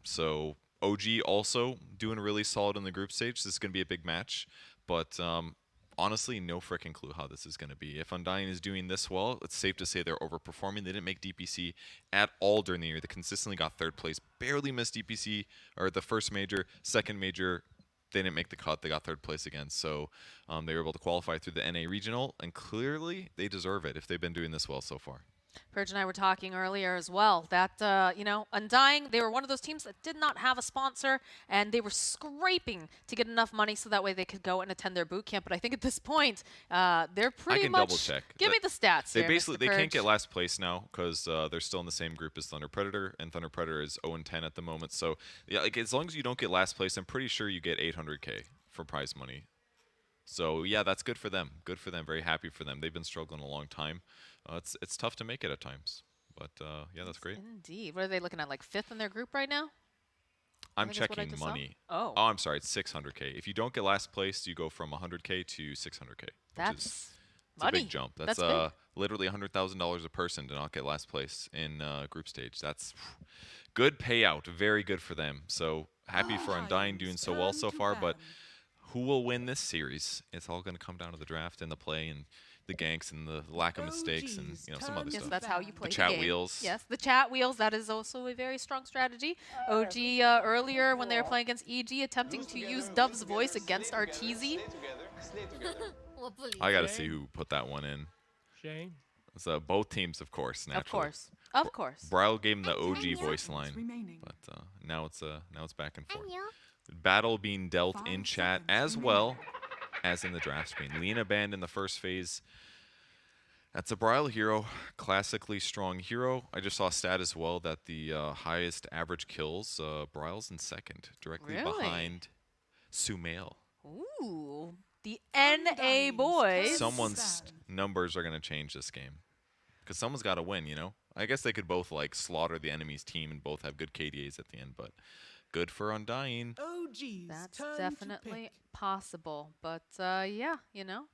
So OG also doing really solid in the group stage. This is going to be a big match, but honestly, no freaking clue how this is going to be. If Undying is doing this well, it's safe to say they're overperforming. They didn't make DPC at all during the year. They consistently got third place, barely missed DPC, or the first major, second major. They didn't make the cut. They got third place again. So they were able to qualify through the NA regional, and clearly they deserve it if they've been doing this well so far. Purge and I were talking earlier as well that, you know, Undying, they were one of those teams that did not have a sponsor, and they were scraping to get enough money so that way they could go and attend their boot camp. But I think at this point, they're pretty I can much... double check. Give me the stats They here, basically Mr. they can't Purge. get last place now because they're still in the same group as Thunder Predator, and Thunder Predator is 0-10 at the moment. So yeah, like as long as you don't get last place, I'm pretty sure you get 800K for prize money. So yeah, that's good for them. Good for them. Very happy for them. They've been struggling a long time. It's tough to make it at times. But yeah, that's great. Indeed. What are they looking at, like 5th in their group right now? I'm think that's what I checking just saw. money. Oh. Oh, I'm sorry. It's 600K. If you don't get last place, you go from 100K to 600K. That's it's money. a big jump. That's Literally $100,000 a person to not get last place in group stage. That's good payout. Very good for them. So happy for Undying doing so well so far. But who will win this series? It's all going to come down to the draft and the play and the ganks and the lack of mistakes and some other Yes, stuff. that's how you play The chat game. wheels. Yes, the chat wheels. That is also a very strong strategy. OG earlier when they were playing against EG, attempting to use Dove's voice against Arteezy. I got to see who put that one in. Shane. It's both teams, of course, naturally. Of course. Bryle gave him the OG voice line, but now it's back and forth. Battle being dealt in chat as well as in the draft screen. Lena banned in the first phase. That's a Bryle hero, classically strong hero. I just saw a stat as well that the highest average kills, Bryle's in second, directly behind Sumail. Ooh, the NA boys. Someone's numbers are going to change this game. Because someone's got to win, you know? I guess they could both, like, slaughter the enemy's team and both have good KDAs at the end, but good for Undying. That's definitely possible. But, yeah, you know.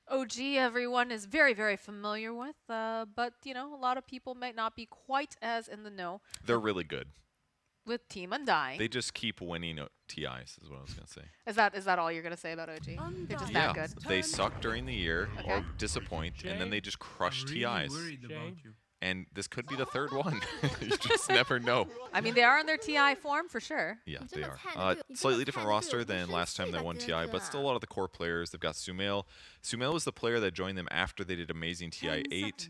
OG, everyone is very, very familiar with, but, you know, a lot of people might not be quite as in the know. They're really good. With Team Undying. They just keep winning TIs, is what I was going to say. Is that all you're going to say about OG? They're just that good? They suck during the year or disappoint, and then they just crush TIs. And this could be the third one. You just never know. I mean, they are in their TI form for sure. Yeah, they are. Slightly different roster than last time they won TI, but still a lot of the core players. They've got Sumail. Sumail was the player that joined them after they did amazing TI 8.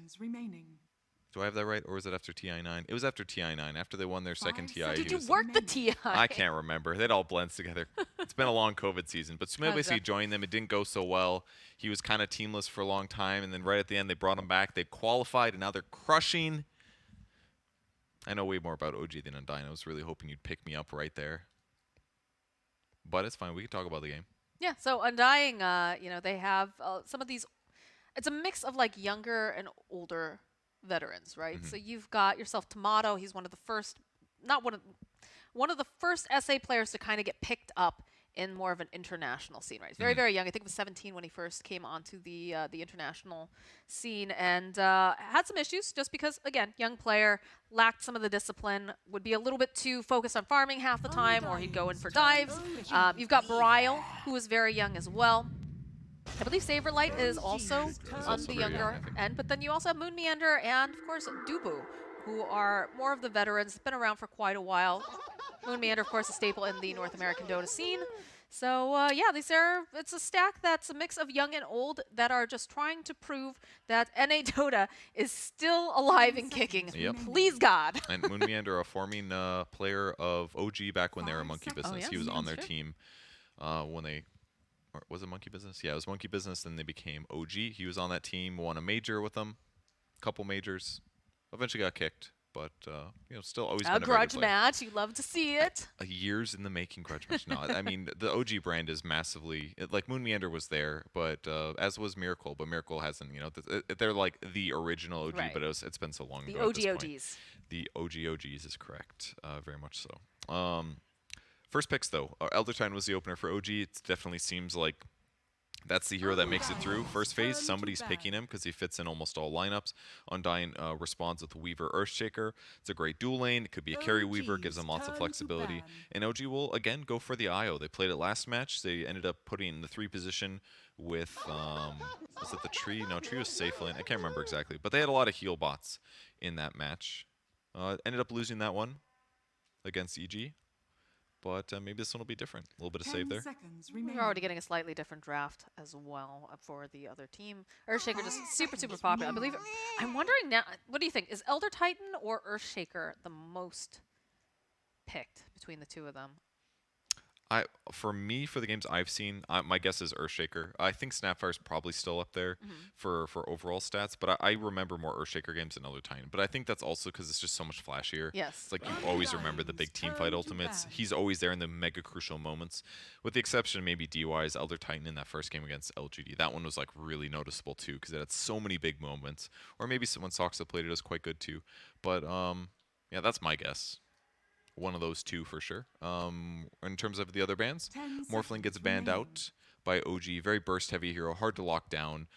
Do I have that right, or was it after TI 9? It was after TI 9, after they won their second TI. Did you work the TI? I can't remember. It all blends together. It's been a long COVID season. But Sumail basically joined them. It didn't go so well. He was kind of teamless for a long time, and then right at the end, they brought him back. They qualified, and now they're crushing. I know way more about OG than Undying. I was really hoping you'd pick me up right there. But it's fine. We can talk about the game. Yeah, so Undying, you know, they have some of these. It's a mix of, like, younger and older veterans, right? So you've got yourself Tomato. He's one of the first, one of the first SA players to kind of get picked up in more of an international scene, right? He's very, very young. I think he was 17 when he first came onto the international scene, and had some issues just because, again, young player, lacked some of the discipline, would be a little bit too focused on farming half the time, or he'd go in for dives. You've got Bryle, who is very young as well. I believe Saberlight is also on the younger end, but then you also have Moon Meander and, of course, Dubu, who are more of the veterans, been around for quite a while. Moon Meander, of course, a staple in the North American Dota scene. So, yeah, it's a stack that's a mix of young and old that are just trying to prove that NA Dota is still alive and kicking. Yep. Please, God. And Moon Meander, a forming player of OG back when they were Monkey Business. He was on their team when they... Or was it Monkey Business? Yeah, it was Monkey Business. Then they became OG. He was on that team, won a major with them, a couple majors. Eventually got kicked, but you know, still always been a grudge match. You love to see it. Years in the making grudge match. No, I mean the OG brand is massively like Moon Meander was there, but as was Miracle. But Miracle hasn't. You know, they're like the original OG, but it's been so long the ago. The OG OGs. The OG OGs is correct. Very much so. First picks, though. Eldertine was the opener for OG. It definitely seems like That's the hero that makes it through. First phase, somebody's picking him because he fits in almost all lineups. Undying responds with Weaver Earthshaker. It's a great dual lane. It could be a carry Weaver, gives them lots of flexibility. And OG will, again, go for the IO. They played it last match. They ended up putting the 3 position with, was it the tree? No, tree was safe lane. I can't remember exactly. But they had a lot of heal bots in that match. Ended up losing that one against EG. But maybe this one will be different. A little bit of save there. We're already getting a slightly different draft as well for the other team. Earthshaker just super popular. I believe. I'm wondering now. What do you think? Is Elder Titan or Earthshaker the most picked between the two of them? For me, for the games I've seen, my guess is Earthshaker. I think Snapfire's probably still up there for overall stats, but I remember more Earthshaker games than Elder Titan. But I think that's also because it's just so much flashier. Yes. It's like you always remember the big teamfight ultimates. He's always there in the mega crucial moments, with the exception of maybe DY's Elder Titan in that first game against LGD. That one was like really noticeable too because it had so many big moments. Or maybe someone Soxa played it as quite good too. But yeah, that's my guess. One of those two for sure. In terms of the other bans, Morphling gets banned out by OG. Very burst heavy hero, hard to lock down.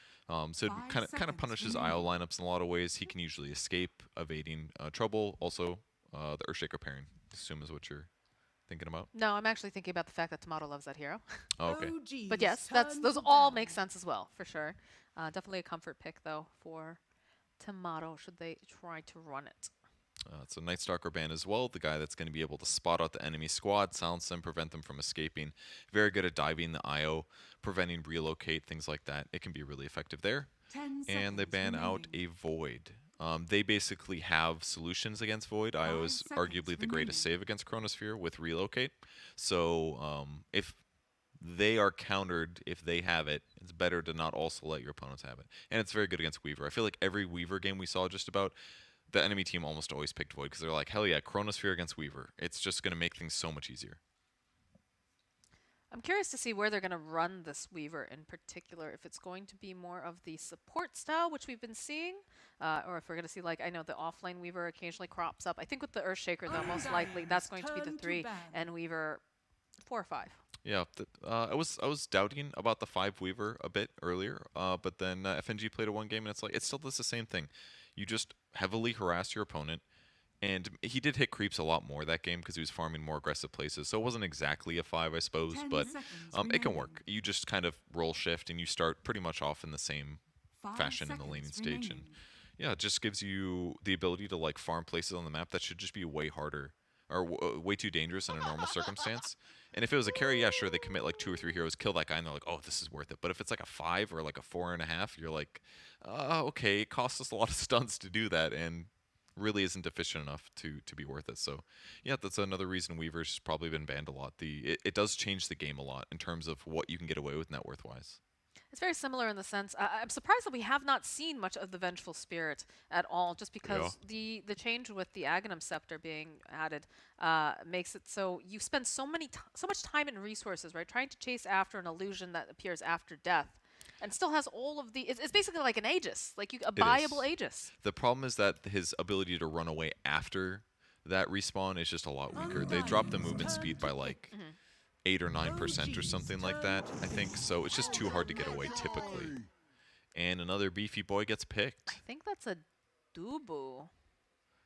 So it kind of punishes IO lineups in a lot of ways. He can usually escape, evading trouble. Also, the Earthshaker pairing, I assume is what you're thinking about. No, I'm actually thinking about the fact that Tomato loves that hero. Oh, okay. But yes, those all make sense as well, for sure. Definitely a comfort pick though for Tomato should they try to run it. It's a Night Stalker ban as well, the guy that's going to be able to spot out the enemy squad, silence them, prevent them from escaping. Very good at diving the IO, preventing relocate, things like that. It can be really effective there. And they ban out a Void. They basically have solutions against Void. IO is arguably the greatest save against Chronosphere with relocate. So if they are countered, if they have it, it's better to not also let your opponents have it. And it's very good against Weaver. I feel like every Weaver game we saw just about, the enemy team almost always picked Void because they're like, hell yeah, Chronosphere against Weaver. It's just going to make things so much easier. I'm curious to see where they're going to run this Weaver in particular, if it's going to be more of the support style, which we've been seeing, or if we're going to see, like, I know the offlane Weaver occasionally crops up. I think with the Earthshaker, though, most likely that's going to be the 3 and Weaver 4 or 5. Yeah, I was doubting about the 5 Weaver a bit earlier, but then FNG played a one game and it's like, it still does the same thing. You just heavily harass your opponent, and he did hit creeps a lot more that game because he was farming more aggressive places, so it wasn't exactly a 5, I suppose, but it can work. You just kind of roll shift and you start pretty much off in the same fashion in the laning stage, and yeah, it just gives you the ability to like farm places on the map that should just be way harder or way too dangerous in a normal circumstance. And if it was a carry, yeah, sure, they commit like 2 or 3 heroes, kill that guy, and they're like, oh, this is worth it. But if it's like a 5 or like a 4.5, you're like, okay, it costs us a lot of stunts to do that, and really isn't efficient enough to be worth it. So, yeah, that's another reason Weaver's probably been banned a lot. It does change the game a lot in terms of what you can get away with net worth-wise. It's very similar in the sense, I'm surprised that we have not seen much of the Vengeful Spirit at all, just because the change with the Aghanim Scepter being added makes it so you spend so much time and resources, right, trying to chase after an illusion that appears after death, and still has all of the, it's basically like an Aegis, like a buyable Aegis. The problem is that his ability to run away after that respawn is just a lot weaker. They dropped the movement speed by like 8 or 9% or something like that, I think. So it's just too hard to get away typically. And another beefy boy gets picked. I think that's a Dubu.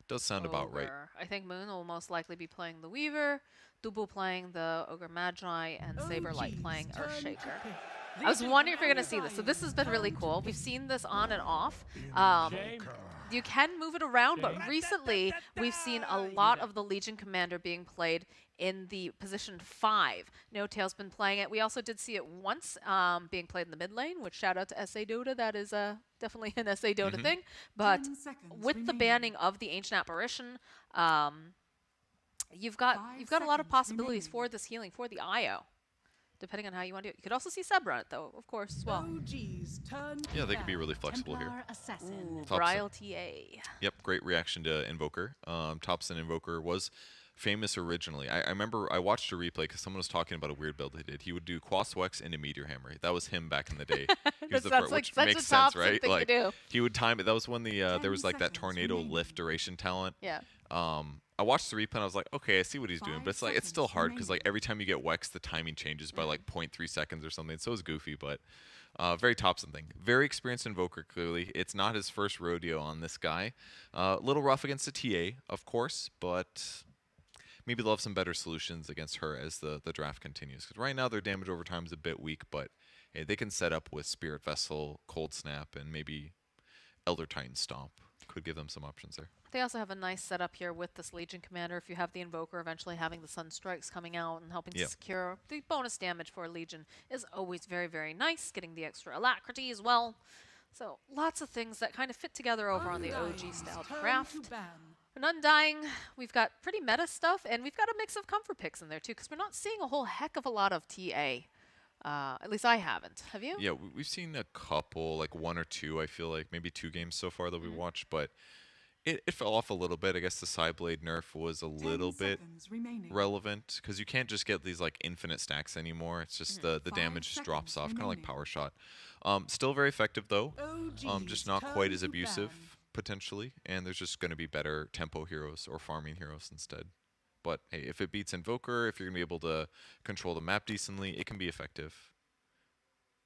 Does sound about right. I think Moon will most likely be playing the Weaver, Dubu playing the Ogre Magi, and Saberlight playing Earthshaker. I was wondering if you're going to see this. So this has been really cool. We've seen this on and off. You can move it around, but recently we've seen a lot of the Legion Commander being played in the position 5. No Tail's been playing it. We also did see it once being played in the mid lane, which shout out to SA Dota. That is definitely an SA Dota thing. But with the banning of the Ancient Apparition, you've got a lot of possibilities for this healing, for the IO, depending on how you want to do it. You could also see sub run it, though, of course, as well. Yeah, they could be really flexible here. Ooh, Bryle TA. Yep, great reaction to Invoker. Topson Invoker was famous originally. I remember I watched a replay because someone was talking about a weird build he did. He would do Quaswex into Meteor Hammer. That was him back in the day. He was the first, which makes sense, right? Like he would time it. That was when the there was like that tornado lift duration talent. Yeah. I watched the replay and I was like, okay, I see what he's doing, but 5 it's like it's still seconds hard because like remaining. every time you get Wex, the timing changes by like 0.3 seconds or something. So it's goofy, but very Thompson thing. Very experienced invoker, clearly. It's not his first rodeo on this guy. A little rough against the TA, of course, but maybe they'll have some better solutions against her as the draft continues. Because right now their damage over time is a bit weak, but hey, they can set up with Spirit Vessel, Cold Snap, and maybe Elder Titan Stomp. Could give them some options there. They also have a nice setup here with this Legion Commander. If you have the Invoker, eventually having the Sun Strikes coming out and helping Yeah. to secure the bonus damage for Legion is always very, very nice. Getting the extra alacrity as well. So lots of things that kind of fit together over on the OG style craft. In Undying, we've got pretty meta stuff, and we've got a mix of comfort picks in there too, because we're not seeing a whole heck of a lot of TA. At least I haven't. Have you? Yeah, we've seen a couple, like one or two, I feel like, maybe 2 games so far that we watched, but it fell off a little bit. I guess the Psyblade nerf was a 10 little bit seconds remaining. relevant, because you can't just get these like infinite stacks anymore. It's just the 5 damage just drops seconds off, kind of like remaining. Power Shot. Still very effective though. Just OG's not quite turn as to abusive ban. potentially, and there's just going to be better tempo heroes or farming heroes instead. But hey, if it beats Invoker, if you're going to be able to control the map decently, it can be effective.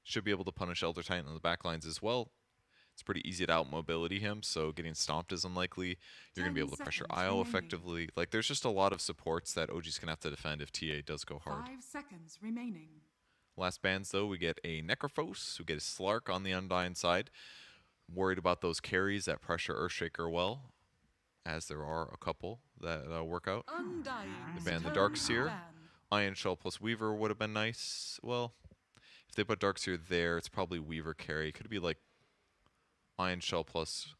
Should be able to punish Elder Titan on the backlines as well. It's pretty easy to out mobility him, so getting stomped is unlikely. You're going to be 10 able to pressure seconds IO remaining. effectively. Like, there's just a lot of supports that OG's going to have to defend if TA does go hard. 5 seconds remaining. Last bans, though, we get a Necrophos, we get a Slark on the Undying side. Worried about those carries that pressure Earthshaker well, as there are a couple that work out. Undying. They ban the Darkseer. Iron Shell plus Weaver would have been nice. Well, if they put Darkseer there, it's probably Weaver carry. Could be like Iron Shell plus.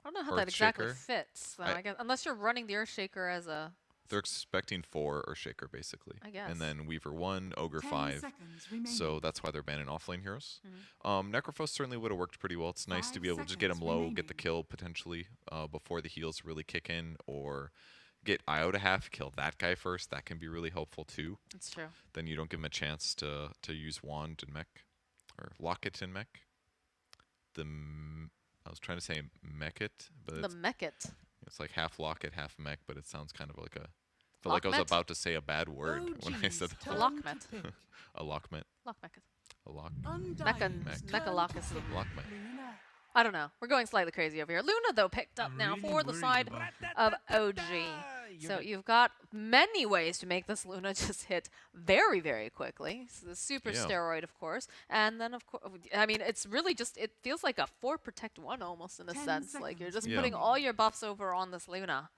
I don't know how that exactly Earthshaker? fits, though. I guess unless you're running the Earthshaker as a. They're expecting 4 Earthshaker basically. I guess. And then Weaver 1, Ogre 10 5. seconds remaining. So that's why they're banning offlane heroes. Mhm. Necrophos certainly would have worked pretty well. It's nice to 5 be able to just get him seconds low, remaining. get the kill potentially before the heals really kick in, or get IO to half, kill that guy first. That can be really helpful too. That's true. Then you don't give him a chance to use Wand and Mech, or Locket and Mech. I was trying to say Mechit, but The Mechit. it's like half Locket, half Mech, but it sounds kind of like a. I felt like I was Lockmet? about to say a bad word when I OG's said turn Lockmet. to pick. a Lockmet. Lock Mechit. A Lock. Undying's Mech. turn Mechalocus. to pick. Lockmet. Luna. I don't know. We're going slightly crazy over here. Luna, though, picked up now for the side of OG. So you've got many ways to make this Luna just hit very, very quickly. So the super Yeah. steroid, of course. And then, of course, I mean, it's really just, it feels like a 4 protect 1 almost in a 10 sense. Like you're just Yeah. putting all your buffs over on this Luna.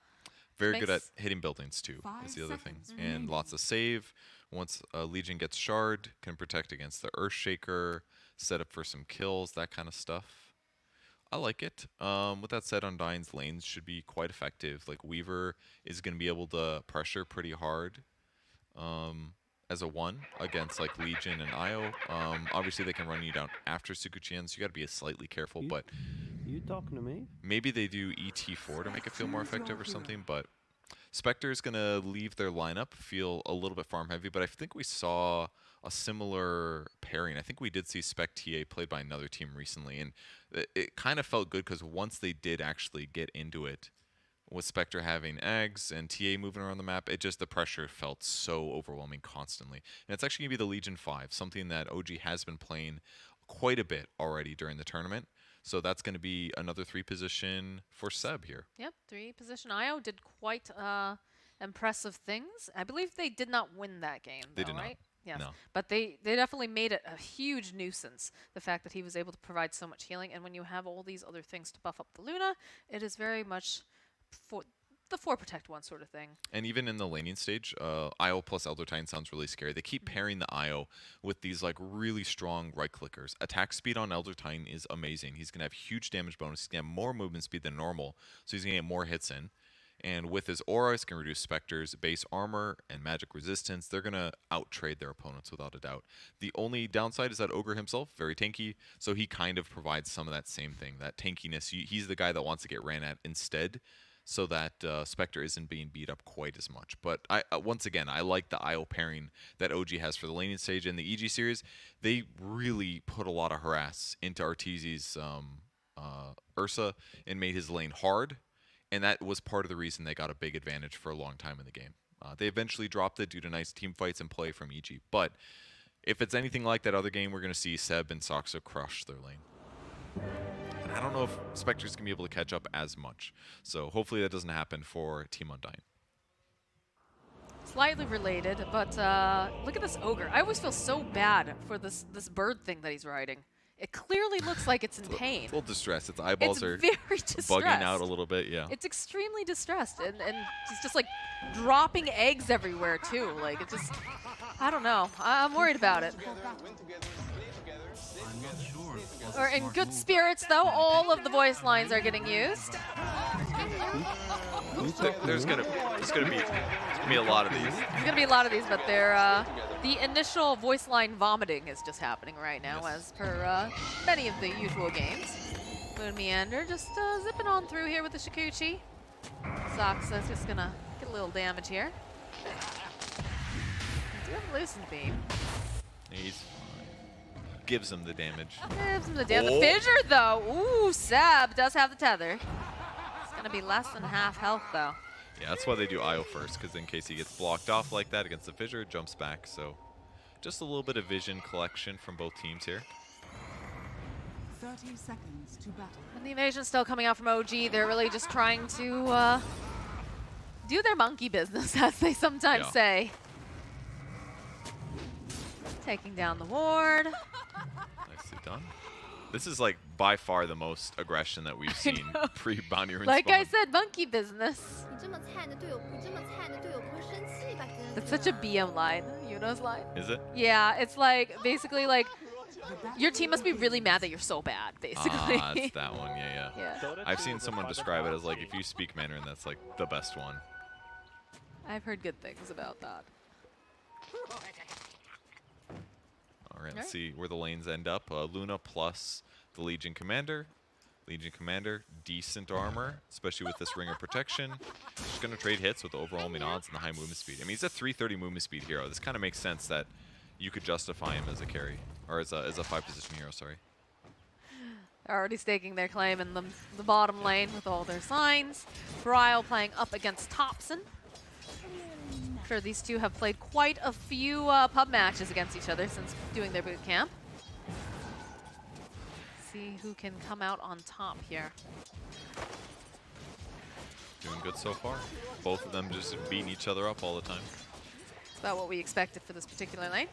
Very good at makes- hitting buildings too. 5 Is the other thing, seconds and remaining. lots of save. Once a Legion gets shard, can protect against the Earthshaker, set up for some kills, that kind of stuff. I like it. With that said, Undying's lanes should be quite effective. Like Weaver is going to be able to pressure pretty hard as a 1 against like Legion and IO. Obviously, they can run you down after Sukuchian, so you got to be slightly careful. But You talking to me? maybe they do ET4 to make it feel more effective or something. But Spectre is going to leave their lineup feel a little bit farm heavy, but I think we saw a similar pairing. I think we did see Spec TA played by another team recently, and it kind of felt good because once they did actually get into it, with Spectre having eggs and TA moving around the map, it just, the pressure felt so overwhelming constantly. And it's actually going to be the Legion 5, something that OG has been playing quite a bit already during the tournament. So that's going to be another 3 position for Seb here. Yep, 3 position IO did quite impressive things. I believe they did not win that game, They though, did not. right? Yes. No. But they definitely made it a huge nuisance, the fact that he was able to provide so much healing. And when you have all these other things to buff up the Luna, it is very much for the 4 protect 1 sort of thing. And even in the laning stage, IO plus Elder Titan sounds really scary. They keep pairing the IO with these like really strong right clickers. Attack speed on Elder Titan is amazing. He's going to have huge damage bonus. He's going to have more movement speed than normal, so he's going to get more hits in. And with his aura, he's going to reduce Spectre's base armor and magic resistance. They're going to out-trade their opponents without a doubt. The only downside is that Ogre himself, very tanky, so he kind of provides some of that same thing, that tankiness. He's the guy that wants to get ran at instead, so that Spectre isn't being beat up quite as much. But once again, I like the IO pairing that OG has for the laning stage. In the EG series, they really put a lot of harass into Arteezy's Ursa and made his lane hard. And that was part of the reason they got a big advantage for a long time in the game. They eventually dropped it due to nice team fights and play from EG. But if it's anything like that other game, we're going to see Seb and Soxa crush their lane. And I don't know if Spectre's going to be able to catch up as much. So hopefully that doesn't happen for Team Undying. Slightly related, but look at this ogre. I always feel so bad for this bird thing that he's riding. It clearly looks like it's in pain. It's a little distressed. Its eyeballs are very distressed. bugging out a little bit, yeah. It's extremely distressed, and he's just like dropping eggs everywhere too. Like it just, I don't know. I'm worried about it. Or in good spirits though, all of the voice lines are getting used. There's gonna be a lot of these. There's gonna be a lot of these, but they're the initial voice line vomiting is just happening right now, as per many of the usual games. Moon Meander just zipping on through here with the Shikuchi. Soxa's just gonna get a little damage here. Do have a loosened beam. He's gives him the damage. Gives him the damage. Oh. The fissure though. Ooh, Seb does have the tether. It's gonna be less than half health though. Yeah, that's why they do IO first, because in case he gets blocked off like that against the fissure, jumps back. So just a little bit of vision collection from both teams here. 30 seconds to battle. And the invasion's still coming out from OG. They're really just trying to do their monkey business, as they sometimes say. Taking down the ward. Nicely done. This is like by far the most aggression that we've seen pre-bounty rune Like spawn. I said, monkey business. That's such a BM line, Yuno's line. Is it? Yeah, it's like basically like your team must be really mad that you're so bad, basically. Ah, it's that one. Yeah. Yeah. I've seen someone describe it as like if you speak Mandarin, that's like the best one. I've heard good things about that. All right, let's see where the lanes end up. Luna plus the Legion Commander. Legion Commander, decent armor, especially with this Ring of Protection. Just going to trade hits with the overwhelming odds and the high movement speed. I mean, he's a 330 movement speed hero. This kind of makes sense that you could justify him as a carry, or as a 5-position hero, sorry. They're already staking their claim in the bottom lane with all their signs. Bryle playing up against Thompson. I'm sure these two have played quite a few pub matches against each other since doing their boot camp. See who can come out on top here. Doing good so far. Both of them just beating each other up all the time. It's about what we expected for this particular lane.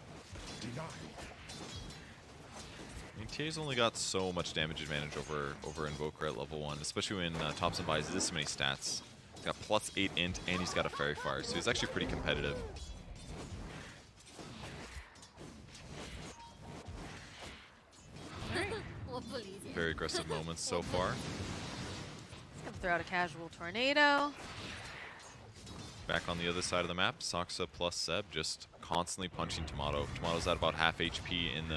I mean, TA's only got so much damage advantage over Invoker at level 1, especially when Thompson buys this many stats. He's got +8 int, and he's got a Fairy Fire, so he's actually pretty competitive. Very aggressive moments so far. He's gonna throw out a casual tornado. Back on the other side of the map, Soxa plus Seb just constantly punching Tomato. Tomato's at about half HP in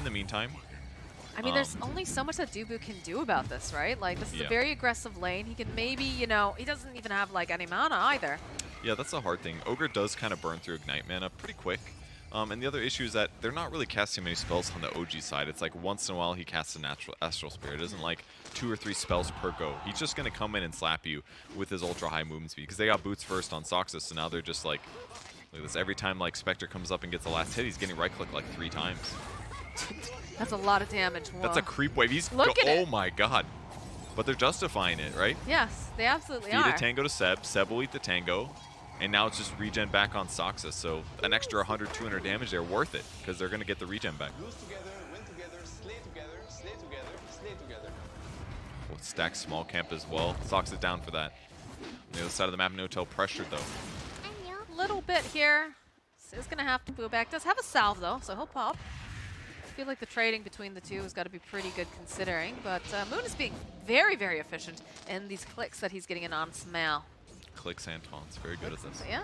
the meantime. I mean, there's only so much that Dubu can do about this, right? Like, this is a Yeah. very aggressive lane. He can maybe, you know, he doesn't even have, like, any mana either. Yeah, that's the hard thing. Ogre does kind of burn through Ignite mana pretty quick. And the other issue is that they're not really casting many spells on the OG side. It's like once in a while he casts a natural Astral Spirit. It isn't like 2 or 3 spells per go. He's just going to come in and slap you with his ultra high movement speed because they got boots first on Soxa, so now they're just like, look at this. Every time like Spectre comes up and gets the last hit, he's getting right click like 3 times. That's a lot of damage. Whoa. That's a creep wave. He's Look at oh it. my god. But they're justifying it, right? Yes, they absolutely Feed are. a tango to Seb. Seb will eat the tango. And now it's just regen back on Soxa. So an extra 100, 200 damage there, worth it. Because they're going to get the regen back. Lose together, win together, slay together, slay together, slay together. We'll stack small camp as well. Soxa down for that. On the other side of the map, No-Tail pressured though. A little bit here. Is going to have to go back. Does have a salve, though, so he'll pop. I feel like the trading between the two has got to be pretty good considering. But Moon is being very, very efficient in these clicks that he's getting in on Smell. Clicks and taunts. Very good at this. So, yeah,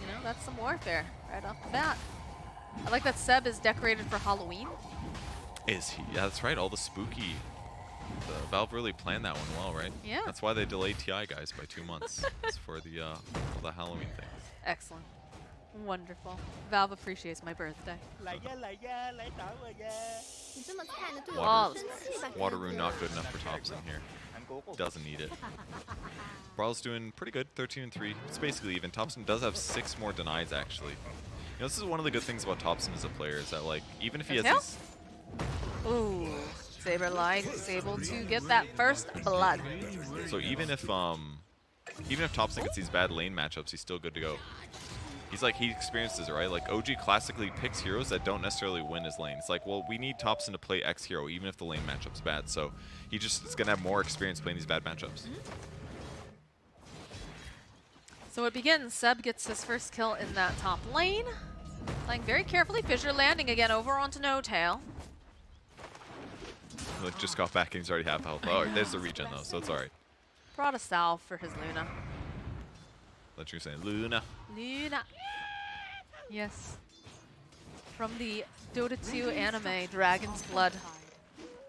you know, that's some warfare right off the bat. I like that Seb is decorated for Halloween. Is he? Yeah, that's right. All the spooky. Valve really planned that one well, right? Yeah. That's why they delayed TI guys by 2 months. It's for the Halloween thing. Excellent. Wonderful. Valve appreciates my birthday. Water rune not good enough for Thompson here. Doesn't need it. Brawl's doing pretty good, 13 and 3. It's basically even. Thompson does have 6 more denies actually. You know, this is one of the good things about Thompson as a player is that like even if he has these. Ooh, Saberlight is able to get that first blood. So even if Thompson gets these bad lane matchups, he's still good to go. He's like, he experiences it, right? Like, OG classically picks heroes that don't necessarily win his lane. It's like, well, we need Thompson to play X hero, even if the lane matchup's bad. So he just is going to have more experience playing these bad matchups. So it begins. Seb gets his first kill in that top lane. Playing very carefully. Fissure landing again over onto No Tail. Like, just got back and he's already half health. Oh, there's the regen, though, so it's all right. Brought a salve for his Luna. Let you say Luna. Luna. Yes. From the Dota 2 anime, Dragon's Blood.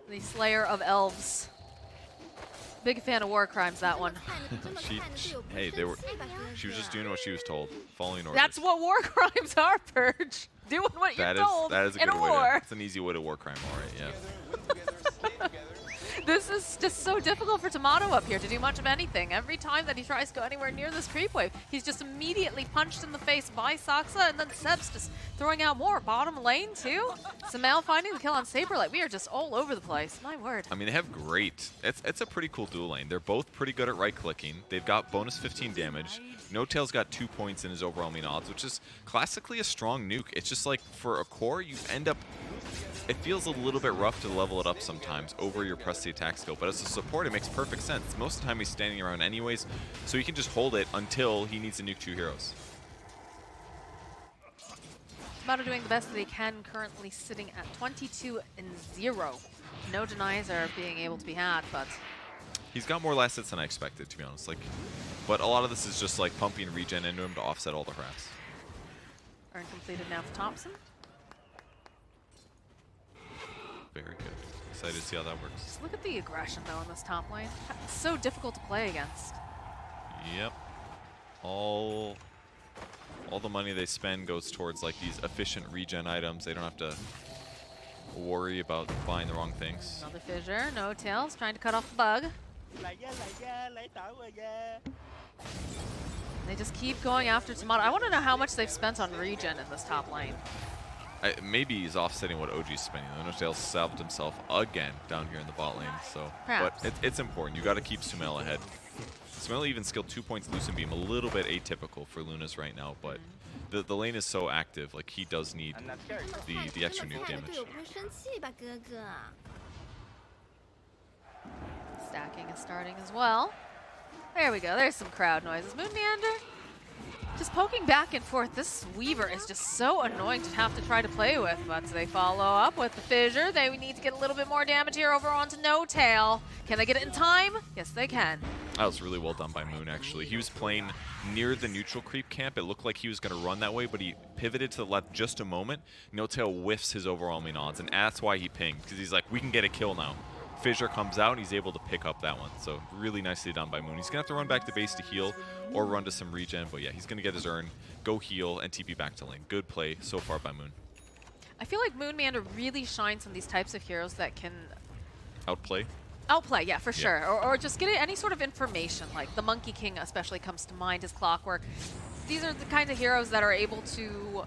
The Slayer of Elves. Big fan of war crimes, that one. Hey, she was just doing what she was told, following orders. That's what war crimes are, Purge. Doing what you're told that is a in good a way war. it's an easy way to war crime, all right, yeah. Slay together. This is just so difficult for Tomato up here to do much of anything. Every time that he tries to go anywhere near this creep wave, he's just immediately punched in the face by Saksa, and then Seb's just throwing out more. Bottom lane, too. Samel finding the kill on Saberlight. We are just all over the place. My word. I mean, they have great. It's a pretty cool dual lane. They're both pretty good at right-clicking. They've got bonus 15 damage. No Tail's got 2 points in his overall mean odds, which is classically a strong nuke. It's just like, for a core, you end up... It feels a little bit rough to level it up sometimes over your press the attack skill, but as a support, it makes perfect sense. Most of the time, he's standing around anyways, so he can just hold it until he needs to nuke 2 heroes. Tomato doing the best that he can, currently sitting at 22-0. No denies are being able to be had, but... He's got more last hits than I expected, to be honest. Like, but a lot of this is just like pumping regen into him to offset all the harass. Earn completed now for Thompson. Very good. Excited to see how that works. Just look at the aggression, though, in this top lane. It's so difficult to play against. Yep. All the money they spend goes towards like these efficient regen items. They don't have to worry about buying the wrong things. Another fissure. No Tails trying to cut off the bug. They just keep going after Tomato. I want to know how much they've spent on regen in this top lane. Maybe he's offsetting what OG's spending. I know Tail salved himself again down here in the bot lane. So, Perhaps. but it's important. You got to keep Sumail ahead. Sumail even skilled 2 points Lucent Beam, a little bit atypical for Lunas right now, but the lane is so active. Like he does need the extra nuke damage. Stacking is starting as well. There we go. There's some crowd noises. Moon Meander just poking back and forth. This Weaver is just so annoying to have to try to play with, but they follow up with the fissure. They need to get a little bit more damage here over onto No Tail. Can they get it in time? Yes, they can. That was really well done by Moon, actually. He was playing near the neutral creep camp. It looked like he was going to run that way, but he pivoted to the left just a moment. No Tail whiffs his overall mean odds, and that's why he pinged, because he's like, we can get a kill now. Fissure comes out, and he's able to pick up that one. So really nicely done by Moon. He's going to have to run back to base to heal or run to some regen, but yeah, he's going to get his earn, go heal, and TP back to lane. Good play so far by Moon. I feel like Moon Meander really shines on these types of heroes that can Outplay? outplay, yeah, for sure. Or just get any sort of information, like the Monkey King especially comes to mind, his Clockwork. These are the kinds of heroes that are able to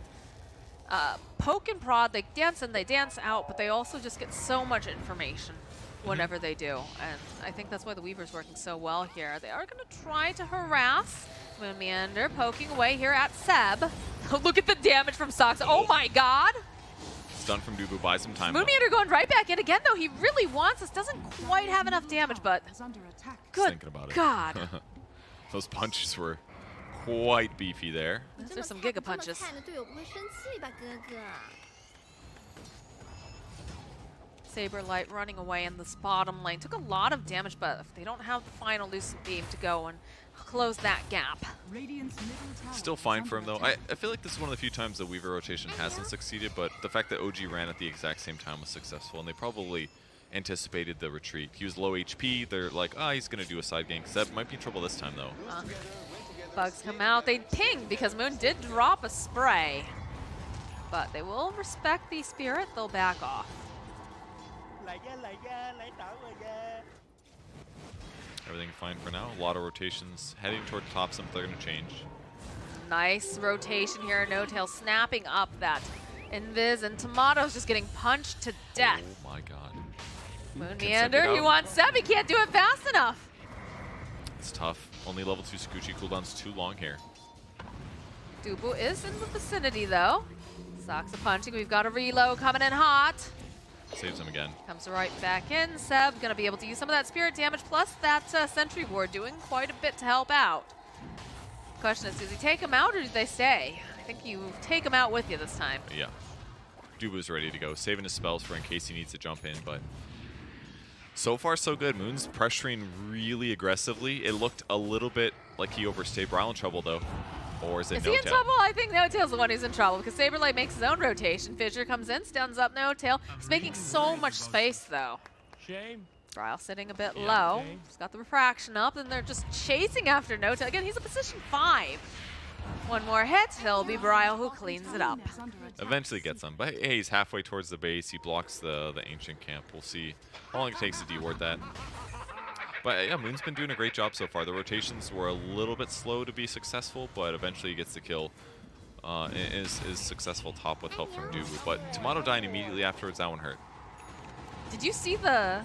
poke and prod. They dance in, they dance out, but they also just get so much information whenever they do. And I think that's why the Weaver's working so well here. They are going to try to harass Moon Meander, poking away here at Seb. Look at the damage from Sox. Oh my god! Stun from Dubu, buy some time. Moon Meander going right back in again, though. He really wants this. Doesn't quite have enough damage, but Is under attack. good Thinking about it. god. Those punches were quite beefy there. Those are some Giga punches. Saberlight running away in this bottom lane. Took a lot of damage, but if they don't have the final Lucent Beam to go and close that gap. Radiant's middle tower Still is fine under for him, though. attack. I feel like this is one of the few times the Weaver rotation hasn't succeeded, but the fact that OG ran at the exact same time was successful, and they probably anticipated the retreat. He was low HP. They're like, he's going to do a side gank. Seb might be in trouble this time, though. Bugs come out. They ping because Moon did drop a spray. But they will respect the spirit. They'll back off. Everything fine for now. A lot of rotations heading toward top. Some they're going to change. Nice rotation here. No Tail snapping up that Invis, and Tomato's just getting punched to death. Oh my god. Moon Can Meander, Seb get he out? wants Seb. He can't do it fast enough. It's tough. Only level 2 Scucci cooldown's too long here. Dubu is in the vicinity though. Sox a punching. We've got a reload coming in hot. Saves him again. Comes right back in. Seb gonna be able to use some of that spirit damage plus that sentry ward, doing quite a bit to help out. Question is, does he take him out or do they stay? I think you take him out with you this time. Yeah. Dubu's ready to go, saving his spells for in case he needs to jump in, but so far so good. Moon's pressuring really aggressively. It looked a little bit like he overstayed. Brile in trouble though. Or is it Is No he in Tail? trouble? I think No Tail's the one who's in trouble because Saberlight makes his own rotation. Fissure comes in, stuns up No Tail. He's making so much space though. Shame. Brile sitting a bit Yeah. low. He's got the refraction up, and they're just chasing after No Tail. Again, he's in position 5. One more hit, he'll be Brile who cleans it up. Eventually gets him, but hey, he's halfway towards the base. He blocks the ancient camp. We'll see how long it takes to deward that. But yeah, Moon's been doing a great job so far. The rotations were a little bit slow to be successful, but eventually he gets the kill. Is successful top with help from Dubu. But Tomato dying immediately afterwards, that one hurt. Did you see the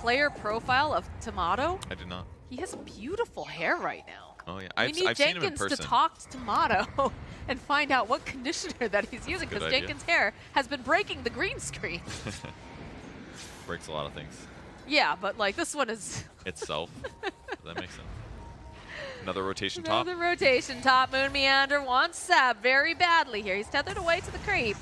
player profile of Tomato? I did not. He has beautiful hair right now. Oh yeah, We I've need seen him in Jenkins to person. talk to Tomato and find out what conditioner that he's using Good because idea. Jenkins' hair has been breaking the green screen. Breaks a lot of things. Yeah, but like this one is Itself. That makes sense. Another rotation top. another rotation top. Moon Meander wants Seb very badly here. He's tethered away to the creep.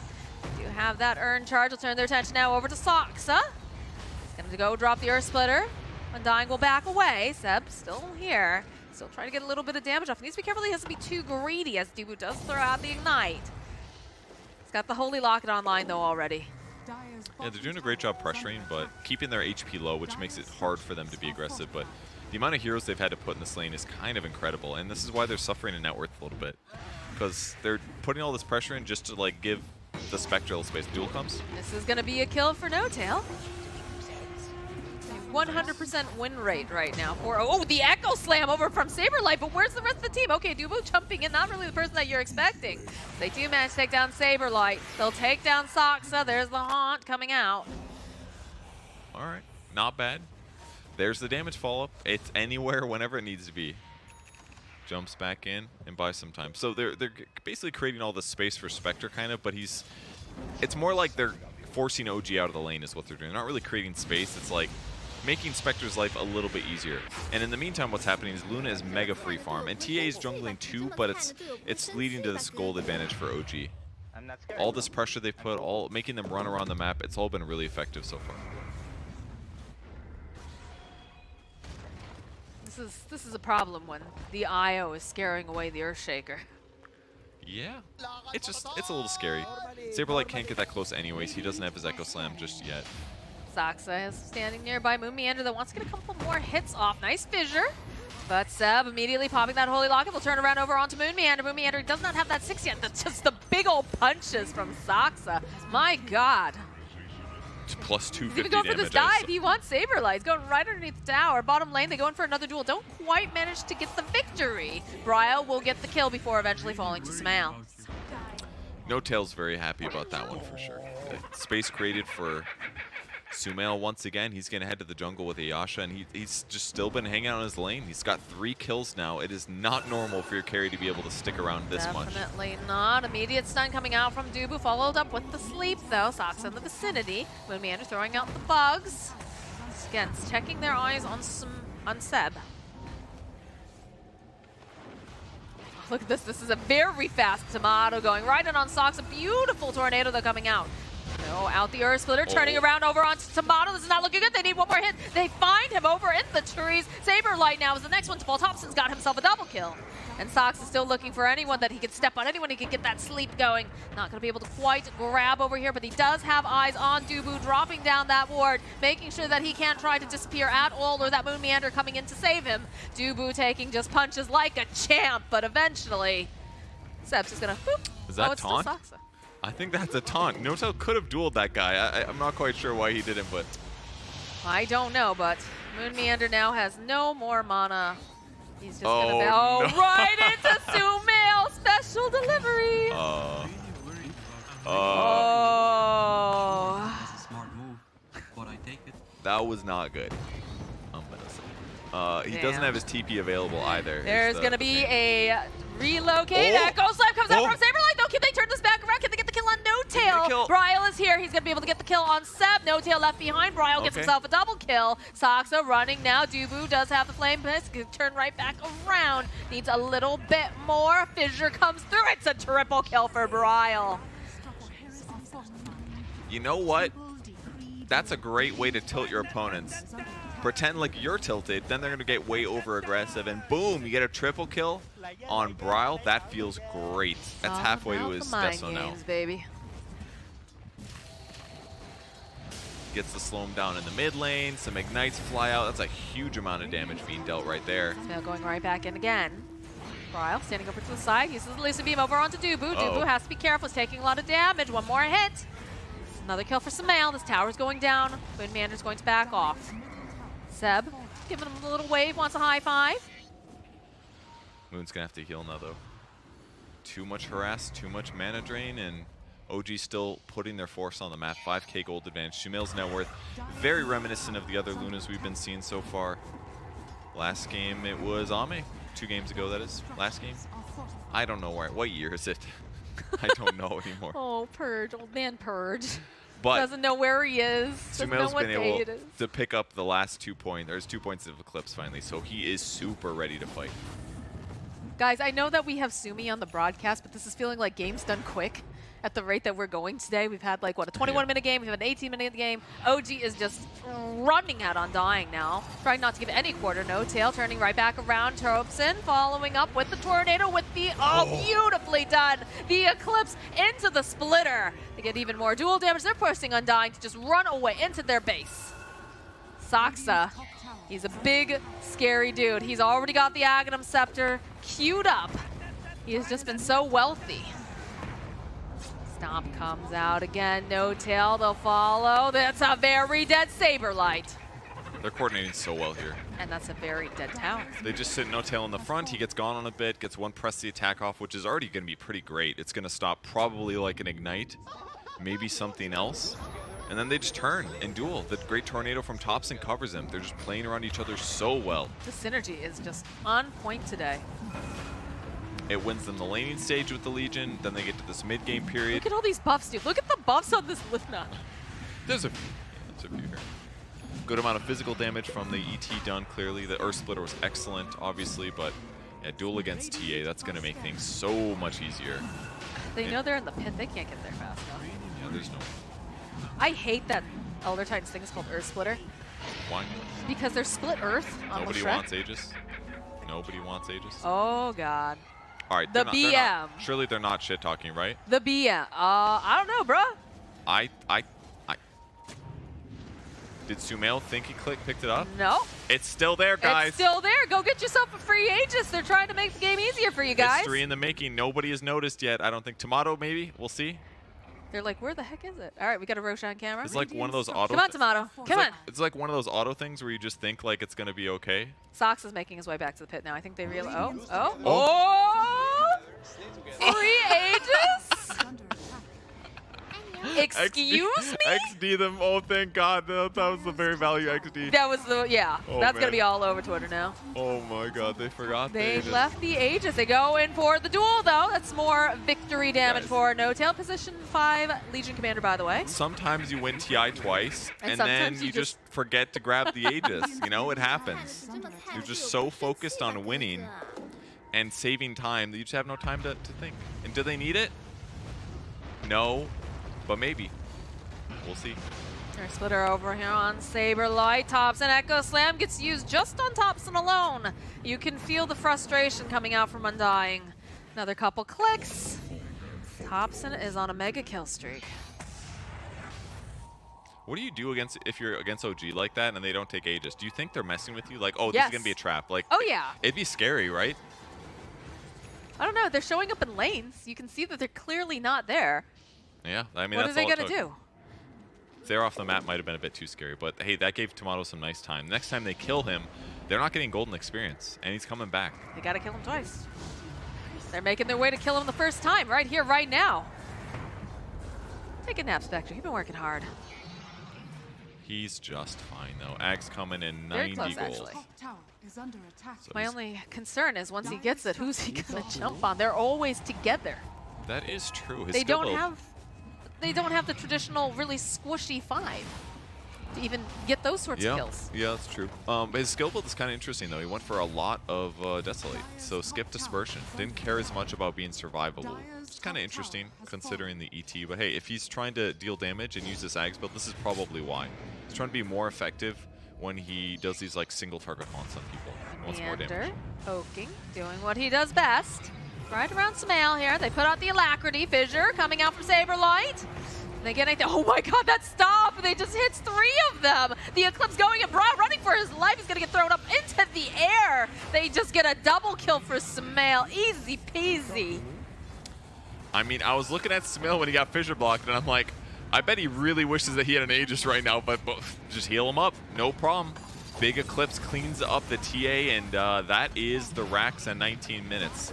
Do have that urn charge. Will turn their attention now over to Soxa. He's gonna go drop the Earth Splitter. Undying will back away. Seb still here. Still trying to get a little bit of damage off. He needs to be careful he doesn't be too greedy as Dubu does throw out the Ignite. He's got the Holy Locket online though already. Yeah, they're doing a great job pressuring, but keeping their HP low, which makes it hard for them to be aggressive. But the amount of heroes they've had to put in this lane is kind of incredible, and this is why they're suffering in net worth a little bit. Because they're putting all this pressure in just to like give the Spectral space. Duel comes. This is gonna be a kill for No Tail. 100% win rate right now for, oh, the Echo Slam over from Saberlight, but where's the rest of the team? Okay, Dubu jumping in, not really the person that you're expecting. They do manage to take down Saberlight. They'll take down Soxa. There's the Haunt coming out. All right, not bad. There's the damage follow-up. It's anywhere, whenever it needs to be. Jumps back in and buys some time. So they're basically creating all this space for Spectre, kind of, but it's more like they're forcing OG out of the lane is what they're doing. They're not really creating space. It's like making Spectre's life a little bit easier. And in the meantime, what's happening is Luna is mega free farm, and TA is jungling too, but it's leading to this gold advantage for OG. All this pressure they put, all making them run around the map, it's all been really effective so far. This is a problem when the IO is scaring away the Earthshaker. Yeah, it's a little scary. Saberlight can't get that close anyways. He doesn't have his Echo Slam just yet. Soxa is standing nearby. Moon Meander that wants to get a couple more hits off. Nice fissure. But Seb immediately popping that Holy Locket. They'll turn around over onto Moon Meander. Moon Meander does not have that 6 yet. That's just the big old punches from Soxa. My God. It's plus He's 250 even going for this damage. dive. He wants Saberlight. He's going right underneath the tower. Bottom lane, they go in for another duel. Don't quite manage to get the victory. Brile will get the kill before eventually falling to Smail. No Tail's very happy about that one for sure. The space created for Sumail once again. He's going to head to the jungle with Ayasha, and he's just still been hanging out in his lane. He's got 3 kills now. It is not normal for your carry to be able to stick around this much. Definitely not. Immediate stun coming out from Dubu, followed up with the sleep though. Sox in the vicinity. Moon Meander throwing out the bugs. Again, checking their eyes on Seb. Look at this. This is a very fast Tomato going right in on Sox. A beautiful tornado though coming out. No, out the Earth Splitter, turning around over onto Tomato. This is not looking good. They need one more hit. They find him over in the trees. Saberlight now is the next one to fall. Thompson's got himself a double kill. And Sox is still looking for anyone that he could step on, anyone he could get that sleep going. Not going to be able to quite grab over here, but he does have eyes on Dubu, dropping down that ward, making sure that he can't try to disappear at all, or that Moon Meander coming in to save him. Dubu taking just punches like a champ, but eventually, Seb's just going to boop. Is that it's still taunt? Soxa. I think that's a taunt. No Tail could have dueled that guy. I'm not quite sure why he didn't, but I don't know, but Moon Meander now has no more mana. He's just Oh, gonna no. right into Sumail special delivery. Oh. That's a smart move, but I take it. That was not good. I'm gonna say. He doesn't Damn. have his TP available either. There's gonna be a relocate. Oh. Echo Slam comes out Oh. from Saberlight. Though, can they turn this back around? Can they get the kill on No Tail? kill. Bryle is here. He's gonna be able to get the kill on Seb. No Tail left behind. Bryle gets Okay. himself a double kill. Saxa running now. Dubu does have the flame piss. Can turn right back around. Needs a little bit more. Fissure comes through. It's a triple kill for Bryle. You know what? That's a great way to tilt your opponents. Pretend like you're tilted, then they're gonna get way over aggressive, and boom, you get a triple kill on Bryle. That feels great. That's All halfway to about his the mind Deso now. games, baby. Gets to slow him down in the mid lane. Some ignites fly out. That's a huge amount of damage being dealt right there. Now going right back in again. Bryle standing over to the side, uses the Lucid Beam over onto Dubu. Dubu has to be careful, he's taking a lot of damage. One more hit. Another kill for Sumail. This tower's going down. Moon Meander's going to back off. Seb, giving him a little wave, wants a high five. Moon's gonna have to heal now though. Too much harass, too much mana drain, and OG still putting their force on the map. 5k gold advantage. Sumail's net worth very reminiscent of the other Lunas we've been seeing so far. Last game it was Ame. 2 games ago, that is. Last game? I don't know what year is it? I don't know anymore. Oh, Purge, old man Purge. But Doesn't know where he is. Doesn't know Sumail's what been day able it is. to pick up the last 2 points. There's 2 points of Eclipse finally, so he is super ready to fight. Guys, I know that we have Sumi on the broadcast, but this is feeling like games done quick at the rate that we're going today. We've had like, what, a 21-minute game? We've had an 18-minute game. OG is just running out Undying now. Trying not to give any quarter. No Tail turning right back around. Tropson following up with the Tornado with the, beautifully done. The Eclipse into the Splitter. They get even more dual damage. They're pushing Undying to just run away into their base. Saxa, he's a big, scary dude. He's already got the Aghanim Scepter queued up. He has just been so wealthy. Stomp comes out again. No Tail, they'll follow. That's a very dead Saberlight. They're coordinating so well here. And that's a very dead tower. They just sit No Tail in the front. He gets gone on a bit, gets one press the attack off, which is already going to be pretty great. It's going to stop probably like an ignite, maybe something else. And then they just turn and duel. The great Tornado from Topson covers them. They're just playing around each other so well. The synergy is just on point today. It wins them the laning stage with the Legion. Then they get to this mid-game period. Look at all these buffs, dude. Look at the buffs on this Luna. There's a few here. Good amount of physical damage from the ET done, clearly. The Earth Splitter was excellent, obviously, but yeah, duel against TA, that's going to make things so much easier. They know they're in the pit. They can't get there fast enough. Yeah, there's no... I hate that Elder Titan's thing is called Earth Splitter Why? because they're split Earth on Nobody Shrek. wants Aegis. Nobody wants Aegis. Oh, God. All right, The they're not, BM. surely they're not shit-talking, right? The BM. I don't know, bruh. I Did Sumail think he picked it up? No. It's still there, guys. It's still there. Go get yourself a free Aegis. They're trying to make the game easier for you guys. History in the making. Nobody has noticed yet. I don't think. Tomato, maybe? We'll see. They're like, where the heck is it? All right, we got a Roshan camera. It's like one of those auto... Come on, Tomato. Come on. It's like one of those auto things where you just think like it's going to be okay. Sox is making his way back to the pit now. I think they realize. Oh. Slay together. Free Aegis? Under attack. Excuse me? XD them. Oh, thank God. That was the very value XD. That was the, yeah. Oh, That's man. going to be all over Twitter now. Oh my God, they forgot. They just- left the Aegis. They go in for the duel, though. That's more victory damage Guys. for No Tail. Position 5, Legion Commander, by the way. Sometimes you win TI twice, And and then sometimes you you just forget to grab the Aegis. You know, it happens. You're just so focused on winning and saving time that you just have no time to think. And do they need it? No, but maybe. We'll see. There's Splitter over here on Saberlight. Topson Echo Slam gets used just on Topson alone. You can feel the frustration coming out from Undying. Another couple clicks. Topson is on a mega kill streak. What do you do if you're against OG like that and they don't take Aegis? Do you think they're messing with you? Like, oh, this Yes. is gonna be a trap. Like, Oh, yeah. it'd be scary, right? I don't know. They're showing up in lanes. You can see that they're clearly not there. Yeah, I mean What are that's they all it going to took. do? They're off the map might have been a bit too scary, but hey, that gave Tomato some nice time. Next time they kill him, they're not getting golden experience, and he's coming back. They got to kill him twice. They're making their way to kill him the first time, right here, right now. Take a nap, Spectre. You've been working hard. He's just fine, though. Ag's coming in Very 90 close, gold. actually. Tower is under attack. So My he's- only concern is once he gets it, who's he gonna jump on? They're always together. That is true. His They skill don't have the traditional really squishy 5 to even get those sorts of kills. Yeah, that's true. His skill build is kind of interesting, though. He went for a lot of Desolate, so skip Dispersion. Didn't care as much about being survivable. It's kind of interesting, considering the ET. But hey, if he's trying to deal damage and use this Ags build, this is probably why. He's trying to be more effective when he does these like single target haunts on people. He wants more Meander, damage. poking, doing what he does best. Right around Smail here. They put out the Alacrity. Fissure coming out from Saberlight. They get anything. Oh my god, that stop! They just hits 3 of them. The Eclipse going and Bra running for his life. He's gonna get thrown up into the air. They just get a double kill for Smail. Easy peasy. I mean, I was looking at Smill when he got fissure blocked, and I'm like, I bet he really wishes that he had an Aegis right now, but just heal him up. No problem. Big Eclipse cleans up the TA, and that is the Rax at 19 minutes.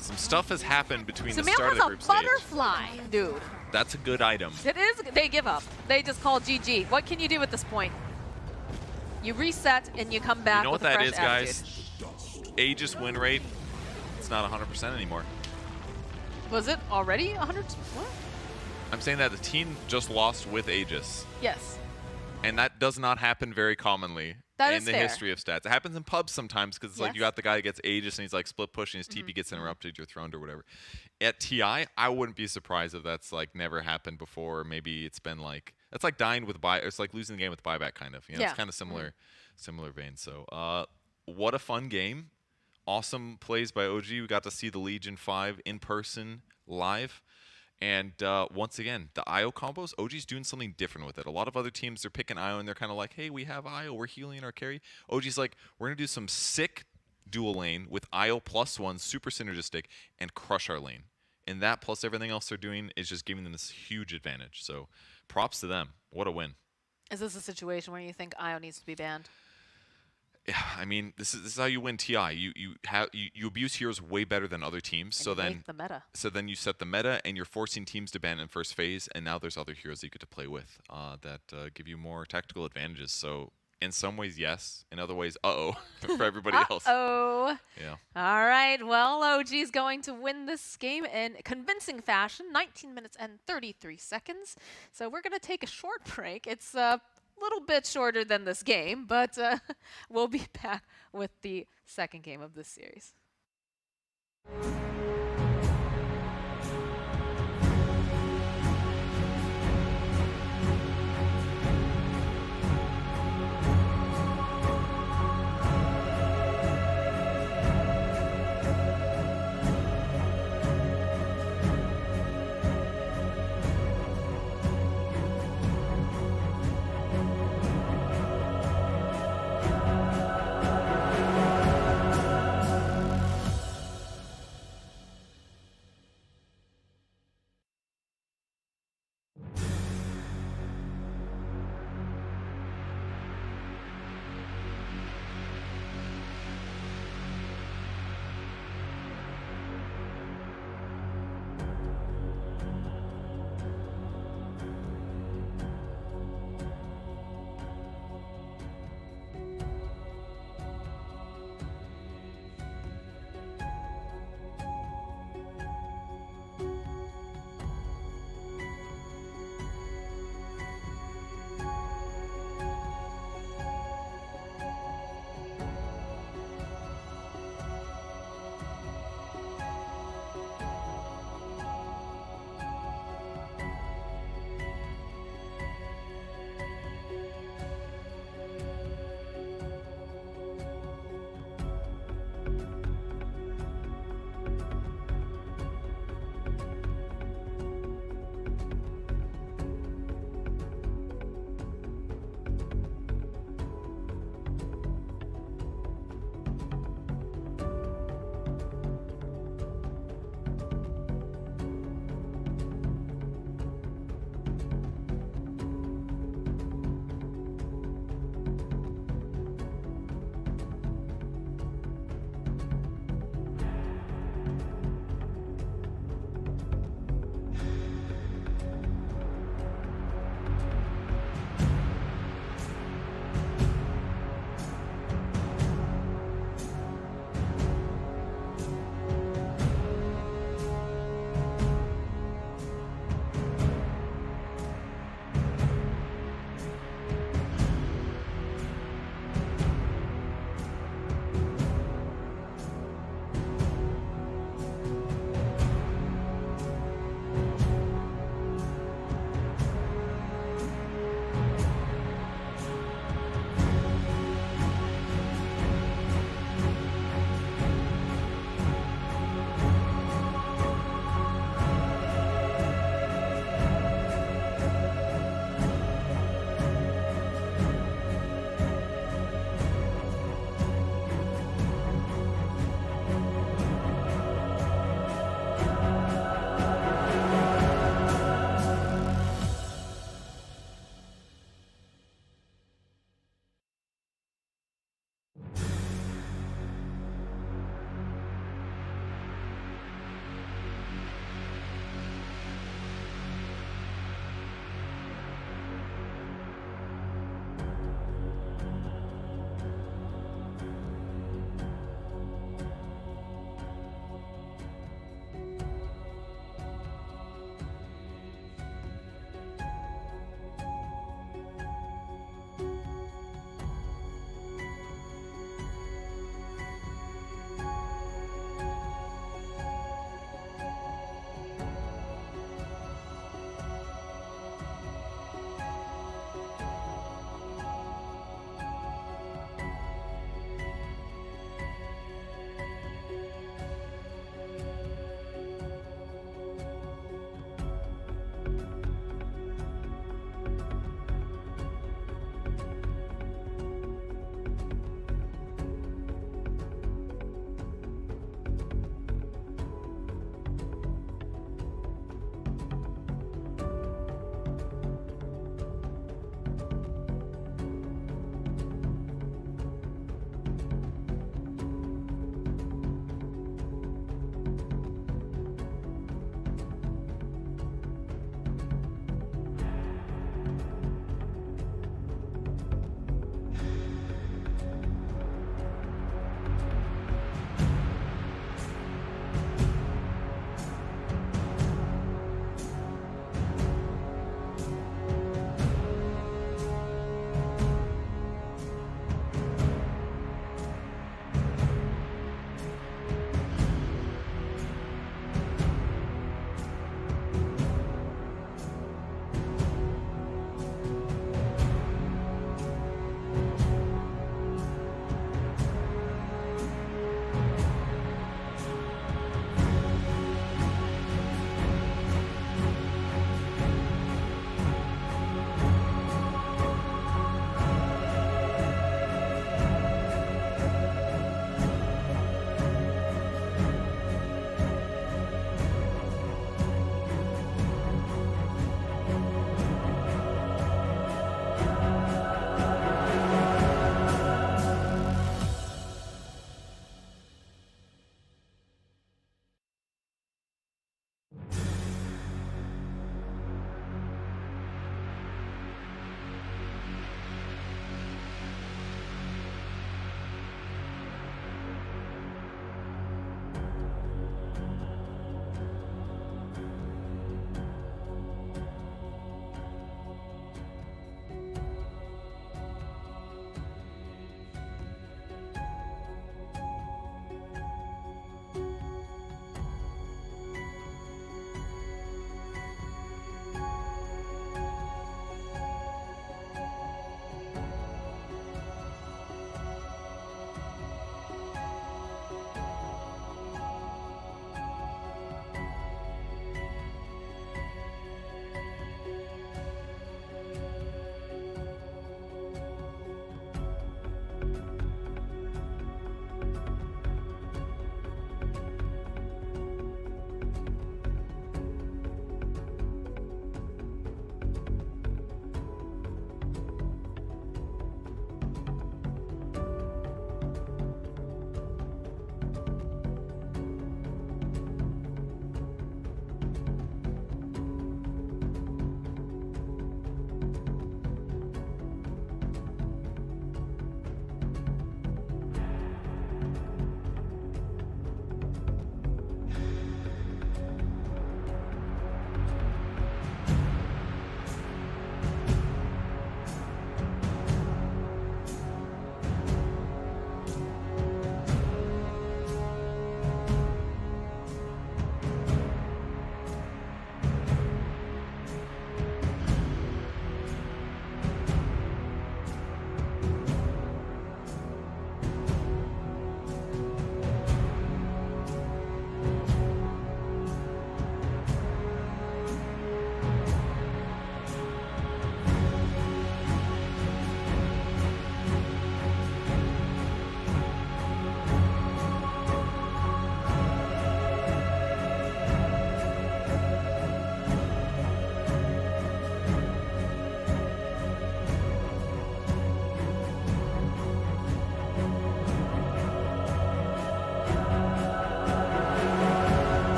Some stuff has happened between the Smail start of has the a group stage. butterfly, dude. That's a good item. It is. They give up. They just call GG. What can you do at this point? You reset and you come back You know what with a that fresh is, attitude. guys? Aegis win rate, it's not 100% anymore. Was it already 100? What? I'm saying that the team just lost with Aegis, Yes. and that does not happen very commonly That in is the fair. history of stats. It happens in pubs sometimes because it's like you Yes. got the guy that gets Aegis and he's like split pushing, his TP gets interrupted, you're thrown or whatever. At TI, I wouldn't be surprised if that's like never happened before. Maybe it's been like, it's like dying with buy, it's like losing the game with buyback kind of. You know, Yeah. it's kind of similar vein. So, what a fun game. Awesome plays by OG. We got to see the Legion 5 in person live. And once again, the IO combos, OG's doing something different with it. A lot of other teams, they're picking IO and they're kind of like, hey, we have IO, we're healing our carry. OG's like, we're going to do some sick dual lane with IO +1, super synergistic, and crush our lane. And that plus everything else they're doing is just giving them this huge advantage. So props to them. What a win. Is this a situation where you think IO needs to be banned? Yeah, I mean, this is how you win TI. You abuse heroes way better than other teams. And So you then make the meta. So then you set the meta, and you're forcing teams to ban in first phase, and now there's other heroes that you get to play with that give you more tactical advantages. So in some ways, yes. In other ways, uh-oh, for everybody else. Uh-oh. Yeah. All right. Well, OG's going to win this game in convincing fashion. 19 minutes and 33 seconds. So we're going to take a short break. It's a little bit shorter than this game, but we'll be back with the second game of this series.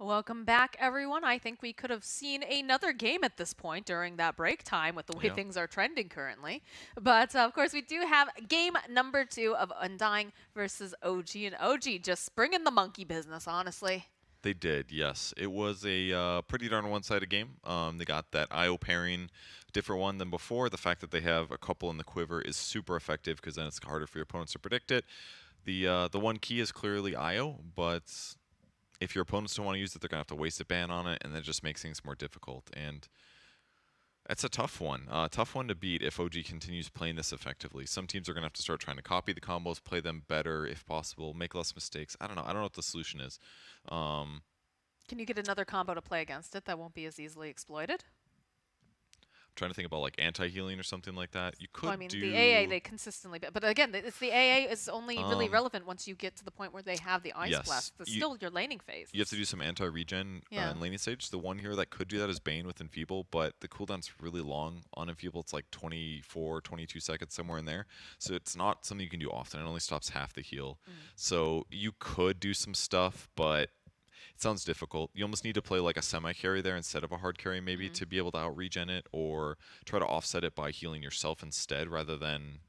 Welcome back, everyone. I think we could have seen another game at this point during that break time with the way Yeah. things are trending currently. But of course, we do have game number 2 of Undying versus OG. And OG just bringing the monkey business, honestly. They did, yes. It was a pretty darn one-sided game. They got that IO pairing, different one than before. The fact that they have a couple in the quiver is super effective because then it's harder for your opponents to predict it. The one key is clearly IO, but if your opponents don't want to use it, they're going to have to waste a ban on it, and that just makes things more difficult. And that's a tough one. Tough one to beat if OG continues playing this effectively. Some teams are going to have to start trying to copy the combos, play them better if possible, make less mistakes. I don't know. I don't know what the solution is. Can you get another combo to play against it that won't be as easily exploited? I'm trying to think about like anti-healing or something like that. You could Well, I mean, do the AA, they consistently... But again, it's the AA is only really relevant once you get to the point where they have the Ice yes. Blast. It's still your laning phase. You have to do some anti-regen Yeah. in laning stage. The one here that could do that is Bane with Enfeeble, but the cooldown's really long on Enfeeble. It's like 24, 22 seconds, somewhere in there. So it's not something you can do often. It only stops half the heal. So you could do some stuff, but it sounds difficult. You almost need to play like a semi-carry there instead of a hard carry maybe to be able to out-regen it, or try to offset it by healing yourself instead rather than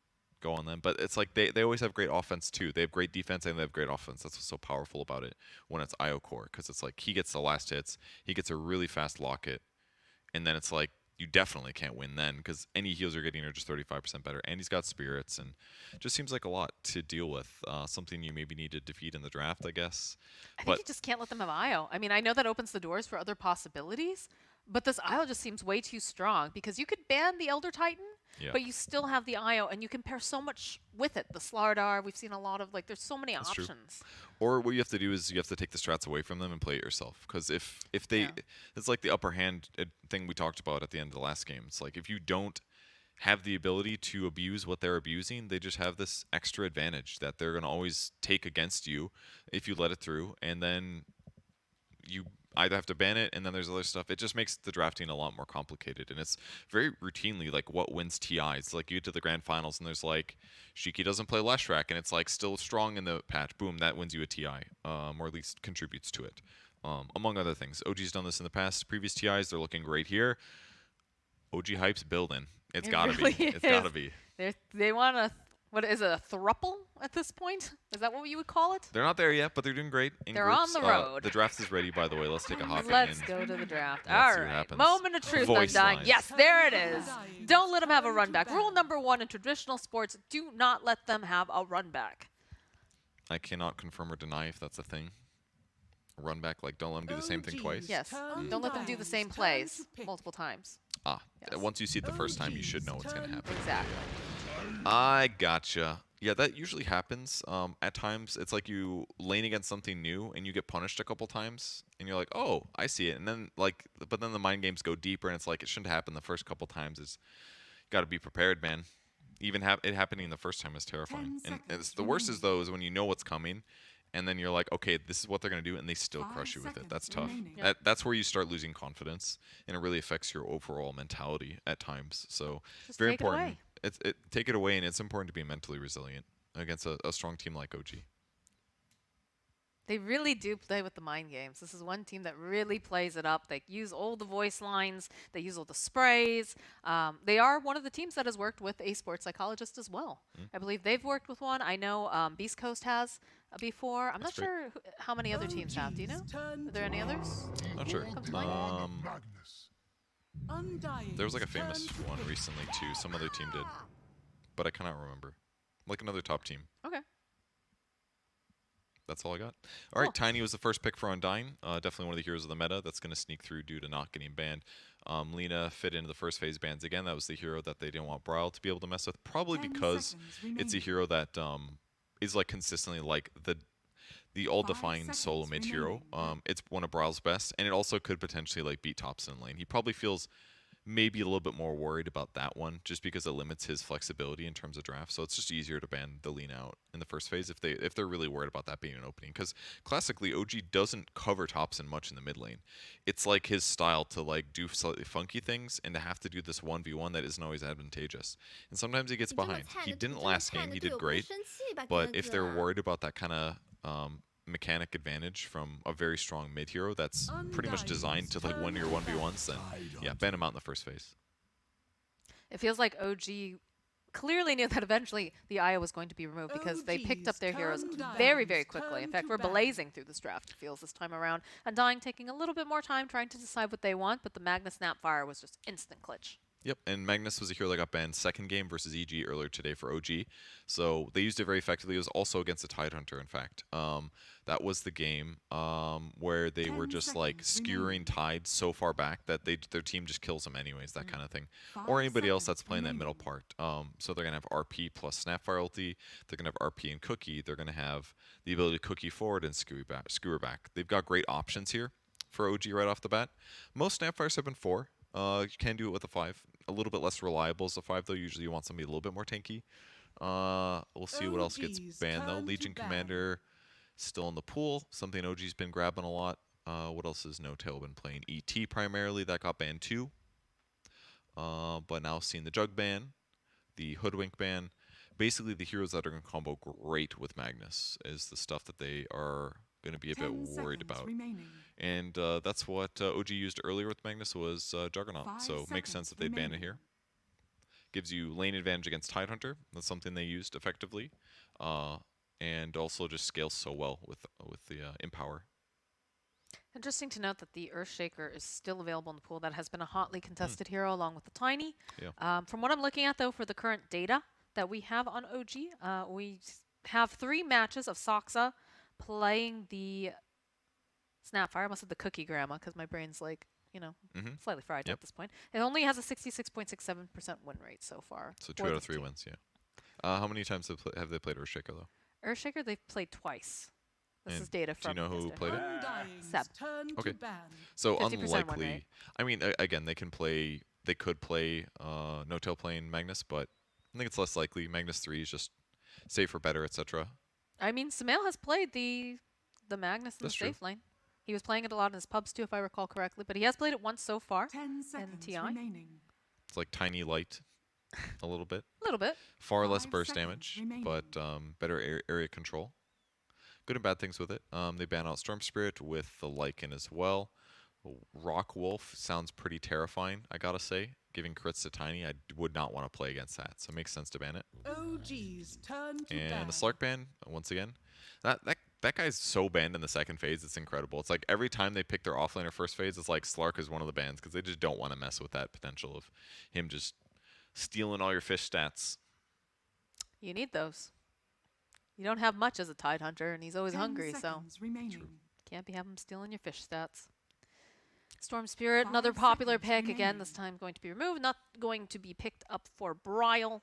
go on them. But it's like they always have great offense too. They have great defense and they have great offense. That's what's so powerful about it when it's IO core, because it's like he gets the last hits, he gets a really fast locket, and then it's like you definitely can't win then because any heals you're getting are just 35% better. And he's got spirits, and it just seems like a lot to deal with. Something you maybe need to defeat in the draft, I guess. I think you just can't let them have IO. I mean, I know that opens the doors for other possibilities, but this IO just seems way too strong because you could ban the Elder Titan, but you still have the IO, and you can pair so much with it. The Slardar, we've seen a lot of, like, there's so many True. options. Or what you have to do is you have to take the strats away from them and play it yourself. Because if they, it's like the upper hand thing we talked about at the end of the last game. It's like if you don't have the ability to abuse what they're abusing, they just have this extra advantage that they're going to always take against you if you let it through. And then you either have to ban it, and then there's other stuff. It just makes the drafting a lot more complicated, and it's very routinely like what wins TIs. Like you get to the grand finals, and there's like Shiki doesn't play Leshrac, and it's like still strong in the patch. Boom, that wins you a TI, or at least contributes to it, among other things. OG's done this in the past. Previous TIs, they're looking great here. OG hype's building. It's gotta really be. It's is. gotta be. They want to... What is it, a thruple at this point? Is that what you would call it? They're not there yet, but they're doing great. In They're groups. on the road. The draft is ready, by the way. Let's take a hop Let's in. go to the draft. Let's All see what right. happens. Moment of truth, Voice Undying. lines. Yes, there it is. Don't let them have a run back. Rule number 1 in traditional sports, do not let them have a run back. I cannot confirm or deny if that's a thing. Run back, like don't let them do the same thing twice. Yes. Don't let them do the same plays multiple times. Yes. Once you see it the first time, you should know what's going to happen. Exactly. I gotcha. Yeah, that usually happens. At times, it's like you lane against something new and you get punished a couple times, and you're like, "Oh, I see it." And then but then the mind games go deeper, and it's like it shouldn't happen the first couple times. Is got to be prepared, man. Even it happening the first time is terrifying. And the worst is though is when you know what's coming, and then you're like, okay, this is what they're going to do, and they still crush you with it. That's tough. That's where you start losing confidence, and it really affects your overall mentality at times. So Just very take it important. away. Take it away, and it's important to be mentally resilient against a strong team like OG. They really do play with the mind games. This is one team that really plays it up. They use all the voice lines. They use all the sprays. They are one of the teams that has worked with a sports psychologist as well. I believe they've worked with one. I know Beast Coast has before. I'm not That's great. sure how many other teams have. Do you know? Are there any others? Not sure. Come to mind? There was like a famous one recently too. Some other team did, but I cannot remember. Like another top team. Okay. That's all I got. All right, Tiny was the first pick for Undying. Definitely one of the heroes of the meta that's going to sneak through due to not getting banned. Lena fit into the first phase bans again. That was the hero that they didn't want Brawl to be able to mess with, probably because it's a hero that is like consistently like the all-defying solo mid hero. It's one of Brawl's best, and it also could potentially like beat Thompson in lane. He probably feels maybe a little bit more worried about that one just because it limits his flexibility in terms of draft. So it's just easier to ban the lean out in the first phase if they're really worried about that being an opening. Because classically, OG doesn't cover Thompson much in the mid lane. It's like his style to like do slightly funky things and to have to do this 1v1 that isn't always advantageous. And sometimes he gets behind. He didn't last game. He did great. But if they're worried about that kind of mechanic advantage from a very strong mid hero that's pretty much designed to like win your 1v1s, then yeah, ban him out in the first phase. It feels like OG clearly knew that eventually the Aya was going to be removed because they picked up their heroes very, very quickly. In fact, we're blazing through this draft, it feels, this time around. Undying taking a little bit more time trying to decide what they want, but the Magnus Snapfire was just instant glitch. Yep, and Magnus was a hero that got banned second game versus EG earlier today for OG. So they used it very effectively. It was also against a Tidehunter, in fact. That was the game where they were just like skewering Tide so far back that their team just kills them anyways, that kind of thing. Or anybody else that's playing that middle part. So they're going to have RP plus Snapfire ulti. They're going to have RP and Cookie. They're going to have the ability to Cookie forward and skewer back. They've got great options here for OG right off the bat. Most Snapfires have been 4. You can do it with a 5. A little bit less reliable as a 5, though. Usually you want somebody a little bit more tanky. We'll see what else gets banned, though. Legion Commander still in the pool. Something OG's been grabbing a lot. What else has No Tail been playing? ET primarily. That got banned too. But now seeing the Jug ban, the Hoodwink ban. Basically, the heroes that are going to combo great with Magnus is the stuff that they are going to be a bit worried about. And that's what OG used earlier with Magnus was Juggernaut. So it makes sense that they'd ban it here. Gives you lane advantage against Tidehunter. That's something they used effectively. And also just scales so well with the Empower. Interesting to note that the Earthshaker is still available in the pool. That has been a hotly contested hero along with the Tiny. Yeah. From what I'm looking at, though, for the current data that we have on OG, we have 3 matches of Soxa playing the Snapfire. I almost said the Cookie Grandma because my brain's like, you know, slightly fried at this point. It only has a 66.67% win rate so far. So 2 out of 3 wins, yeah. How many times have they played Earthshaker, though? Earthshaker, they've played twice. This And is data do from you know who played it? Seb. Okay. So 50% win unlikely. rate. I mean, again, they could play No Tail playing Magnus, but I think it's less likely. Magnus 3 is just safer, better, etc. I mean, Samael has played the Magnus in That's the true. safe lane. He was playing it a lot in his pubs too, if I recall correctly. But he has played it once so far 10 in seconds TI. remaining. It's like tiny light, a little bit. A little bit. Far less 5 burst seconds damage, remaining. but better area control. Good and bad things with it. They ban out Storm Spirit with the Lycan as well. Rock Wolf sounds pretty terrifying, I gotta say. Giving crits to Tiny, I would not want to play against that, so it makes sense to ban it. OG's turn to And the Slark ban, once again. That guy's so banned in the second phase, it's incredible. It's like every time they pick their offlaner first phase, it's like Slark is one of the bans because they just don't want to mess with that potential of him just stealing all your fish stats. You need those. You don't have much as a Tidehunter, and he's always 10 hungry, so seconds remaining. can't be having him stealing your fish stats. Storm Spirit, 5 another popular seconds pick. Again, remaining. this time going to be removed. Not going to be picked up for Bryle.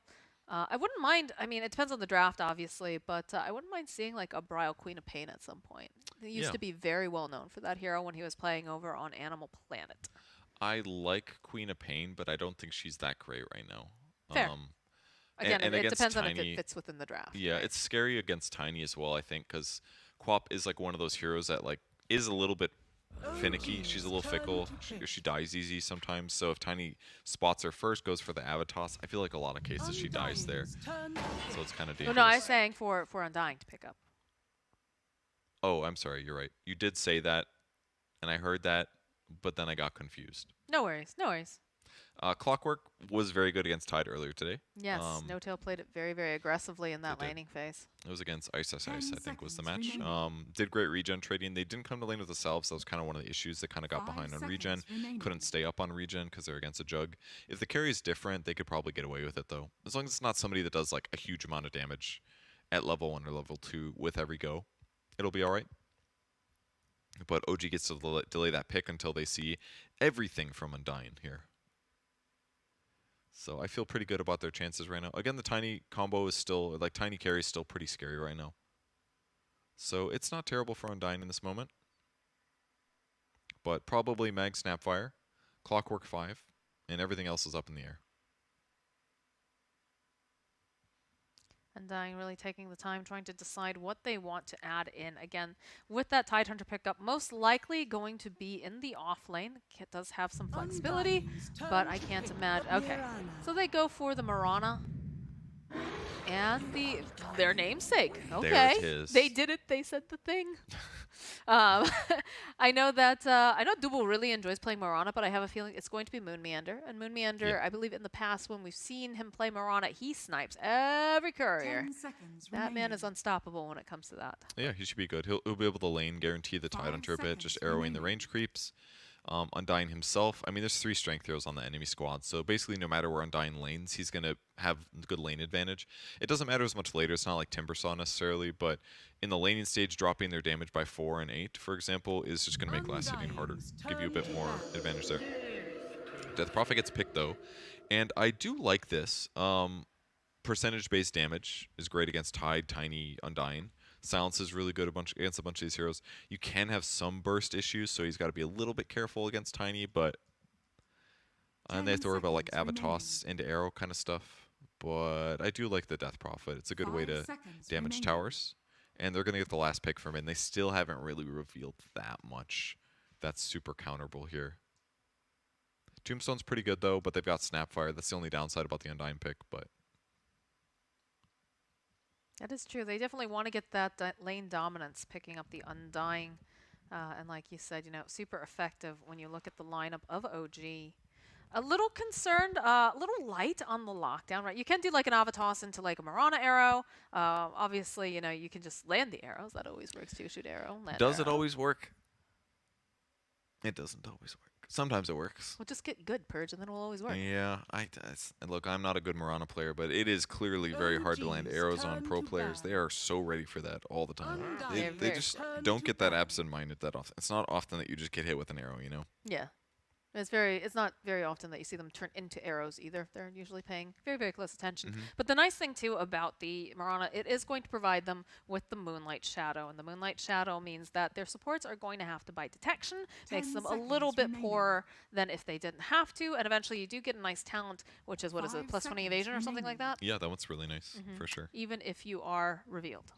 I wouldn't mind, I mean, it depends on the draft, obviously, but I wouldn't mind seeing like a Bryle Queen of Pain at some point. He used Yeah. to be very well known for that hero when he was playing over on Animal Planet. I like Queen of Pain, but I don't think she's that great right now. Fair. Again, and it against depends on if Tiny- it fits within the draft. Yeah, right? it's scary against Tiny as well, I think, because Quap is like one of those heroes that like is a little bit finicky. She's a little fickle. She dies easy sometimes. So if Tiny spots her first, goes for the Avatos, I feel like a lot of cases she dies there. Undying's turn to So it's kind of Oh, dangerous. no, I was saying for Undying to pick up. Oh, I'm sorry. You're right. You did say that, and I heard that, but then I got confused. No worries, no worries. Clockwork was very good against Tide earlier today. Yes, No Tail played it very, very aggressively in that did. laning phase. It was against Ice, I 10 think, was the seconds match. remaining. Did great regen trading. They didn't come to lane with themselves. That was kind of one of the issues. They kind of got 5 behind on seconds regen. remaining. Couldn't stay up on regen because they're against a Jug. If the carry is different, they could probably get away with it, though. As long as it's not somebody that does like a huge amount of damage at level 1 or level 2 with every go, it'll be all right. But OG gets to delay that pick until they see everything from Undying here. So I feel pretty good about their chances right now. Again, the Tiny combo is still, like Tiny carry is still pretty scary right now. So it's not terrible for Undying in this moment. But probably Mag Snapfire, Clockwork 5, and everything else is up in the air. Undying really taking the time trying to decide what they want to add in. Again, with that Tidehunter pickup, most likely going to be in the off lane. It does have some flexibility, Undying's but turn I to can't pick imagine. Okay, Mirana. so they go for the Mirana. And their namesake. There Okay. it is. They did it. They said the thing. I know that Double really enjoys playing Marana, but I have a feeling it's going to be Moon Meander. And Moon Meander, Yeah. I believe in the past when we've seen him play Marana, he snipes every courier. 10 seconds That man is remaining. unstoppable when it comes to that. Yeah, he should be good. He'll be able to lane, guarantee the tide 5 onto a bit, just seconds arrowing the remaining. range creeps. Undying himself, I mean, there's 3 strength heroes on the enemy squad, so basically no matter where Undying lanes, he's going to have good lane advantage. It doesn't matter as much later, it's not like Timbersaw necessarily, but in the laning stage, dropping their damage by 4 and 8, for example, is just going to make last hitting harder, give you a bit more advantage there. Death Prophet gets picked though, and I do like this. Percentage-based damage is great against Tide, Tiny, Undying. Silence is really good against a bunch of these heroes. You can have some burst issues, so he's got to be a little bit careful against Tiny, but and they have to worry about like 10 seconds Avatos into arrow kind of stuff. But I do like the Death Prophet. It's a good way 5 to seconds damage remaining. towers. And they're going to get the last pick from it, and they still haven't really revealed that much. That's super counterable here. Tombstone's pretty good though, but they've got Snapfire. That's the only downside about the Undying pick, but That is true. They definitely want to get that lane dominance, picking up the Undying. And like you said, super effective when you look at the lineup of OG. A little concerned, a little light on the lockdown, right? You can do like an Avatos into like a Marana arrow. Obviously, you can just land the arrows. That always works too. Shoot arrow, land does it arrow. always work? It doesn't always work. Sometimes it works. We'll just get good Purge and then it'll always work. Yeah, and look, I'm not a good Marana player, but it is clearly very hard to land OG's arrows on turn pro to players. bat. They are so ready for that all the time. Undying They just turn don't to get that bat. absent-minded that often. It's not often that you just get hit with an arrow, Yeah. It's not very often that you see them turn into arrows either. They're usually paying very, very close attention. But the nice thing too about the Marana, it is going to provide them with the Moonlight Shadow. And the Moonlight Shadow means that their supports are going to have to buy detection, makes 10 them a little seconds bit remaining. poorer than if they didn't have to. And eventually you do get a nice talent, which is, what is it, 5 plus 20 seconds evasion or something like remaining. that? Yeah, that one's really nice, for sure. Even if you are revealed.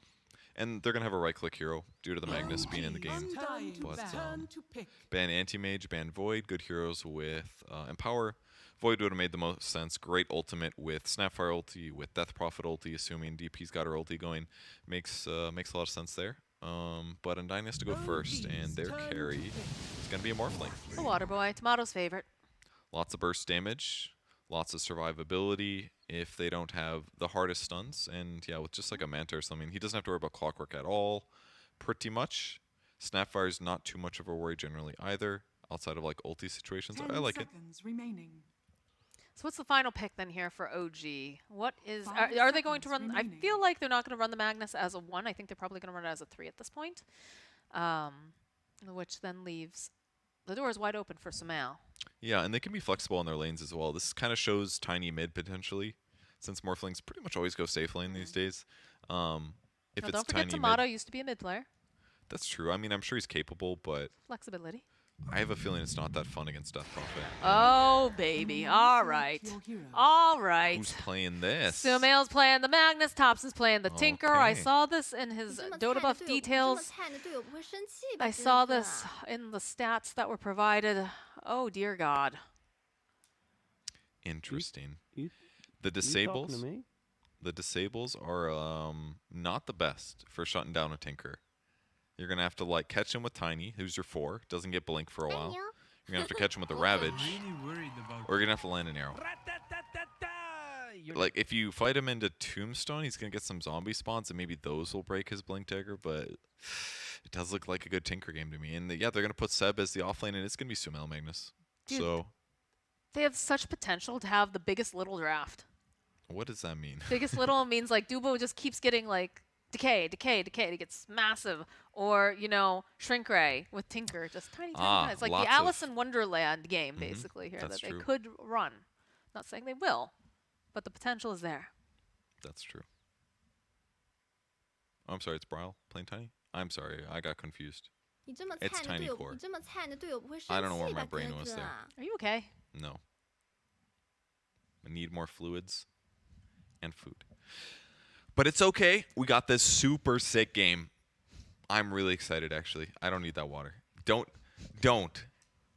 And they're going to have a right-click hero due to the Magnus being in the game. Undying But, turn to pick. Ban Anti-Mage, ban Void, good heroes with Empower. Void would have made the most sense. Great ultimate with Snapfire ulti, with Death Prophet ulti, assuming DP's got her ulti going. Makes a lot of sense there. But Undying has to go first, and their carry is going to be a Morphling. The Water Boy, Tomato's favorite. Lots of burst damage, lots of survivability if they don't have the hardest stuns. And yeah, with just like a Manta or something, he doesn't have to worry about Clockwork at all, pretty much. Snapfire is not too much of a worry generally either, outside of like ulti situations. 10 I like it. seconds remaining. So what's the final pick then here for OG? What is, 5 are they going to run, seconds I remaining. feel like they're not going to run the Magnus as a 1. I think they're probably going to run it as a 3 at this point. Which then leaves the doors wide open for Sumail. Yeah, and they can be flexible in their lanes as well. This kind of shows Tiny mid potentially, since Morphlings pretty much always go safe lane these days. If Now, it's don't forget Tiny Tomato mid, used to be a mid player. that's true. I mean, I'm sure he's capable, but Flexibility. I have a feeling it's not that fun against Death Prophet. Oh, baby. All Select right. your hero. All right. Who's playing this? Sumail's playing the Magnus, Thompson's playing the Tinker. I Okay. saw this in his Dota buff details. I saw this in the stats that were provided. Oh, dear God. Interesting. You The talking to disables. me? The disables are not the best for shutting down a Tinker. You're gonna have to like catch him with Tiny, who's your 4, doesn't get blink for a while. You're gonna have to catch him with the Ravage, Really worried about or you're gonna have to land an arrow. Like if you fight him into Tombstone, he's gonna get some zombie spawns, and maybe those will break his blink dagger. But it does look like a good Tinker game to me. And yeah, they're gonna put Seb as the offlane, and it's gonna be Sumail Magnus. Dude. So They have such potential to have the biggest little draft. what does that mean? Biggest little means like Dubo just keeps getting like decay. It gets massive. Or, Shrink Ray with Tinker, just tiny. It's like lots the of- Alice in Wonderland game, basically, here that's that true. they could run. Not saying they will, but the potential is there. That's true. Oh, I'm sorry, it's Braille playing Tiny? I'm sorry, I got confused. It's tiny core. I don't know where my brain was there. Are you okay? No. I need more fluids and food. But it's okay. We got this super sick game. I'm really excited, actually. I don't need that water. Don't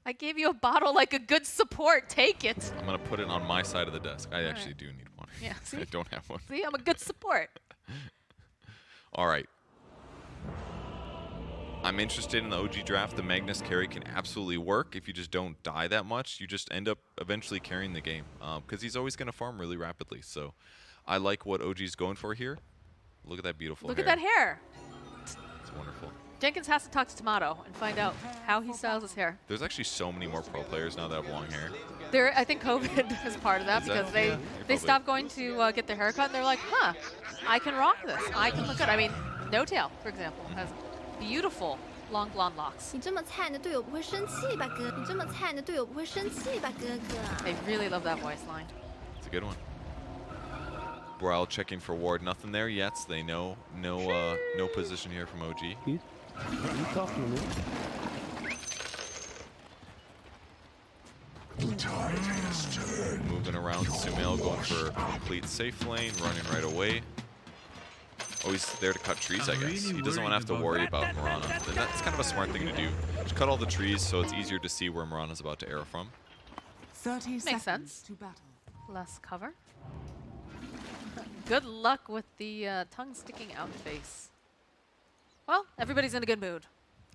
I gave you a bottle like a good support. Take it. I'm gonna put it on my side of the desk. I actually do need one. Yeah, see? I don't have one. See, I'm a good support. All right. I'm interested in the OG draft. The Magnus carry can absolutely work if you just don't die that much. You just end up eventually carrying the game because he's always going to farm really rapidly. So I like what OG's going for here. Look at that beautiful Look hair. at that hair. It's wonderful. Jenkins has to talk to Tomato and find out how he styles his hair. There's actually so many more pro players now that have long hair. I think COVID is part of that Is that- because yeah, you're they probably- stopped going to get their hair cut and they're like, huh, I can rock this. I can look good. I mean, No Tail, for example, has beautiful long blonde locks. 你这么菜，你的队友不会生气吧，哥？你这么菜，你的队友不会生气吧，哥哥？ I really love that voice line. It's a good one. Browl checking for ward. Nothing there yet. So they know no position here from OG. You talking to me? Moving around, Sumail going for a complete safe lane, running right away. Oh, he's there to cut trees, I guess. He doesn't want to have to worry about Mirana. And that's kind of a smart thing to do. Just cut all the trees so it's easier to see where Mirana's about to arrow from. 30 Makes seconds sense. to battle. Less cover. Good luck with the tongue sticking out face. Well, everybody's in a good mood.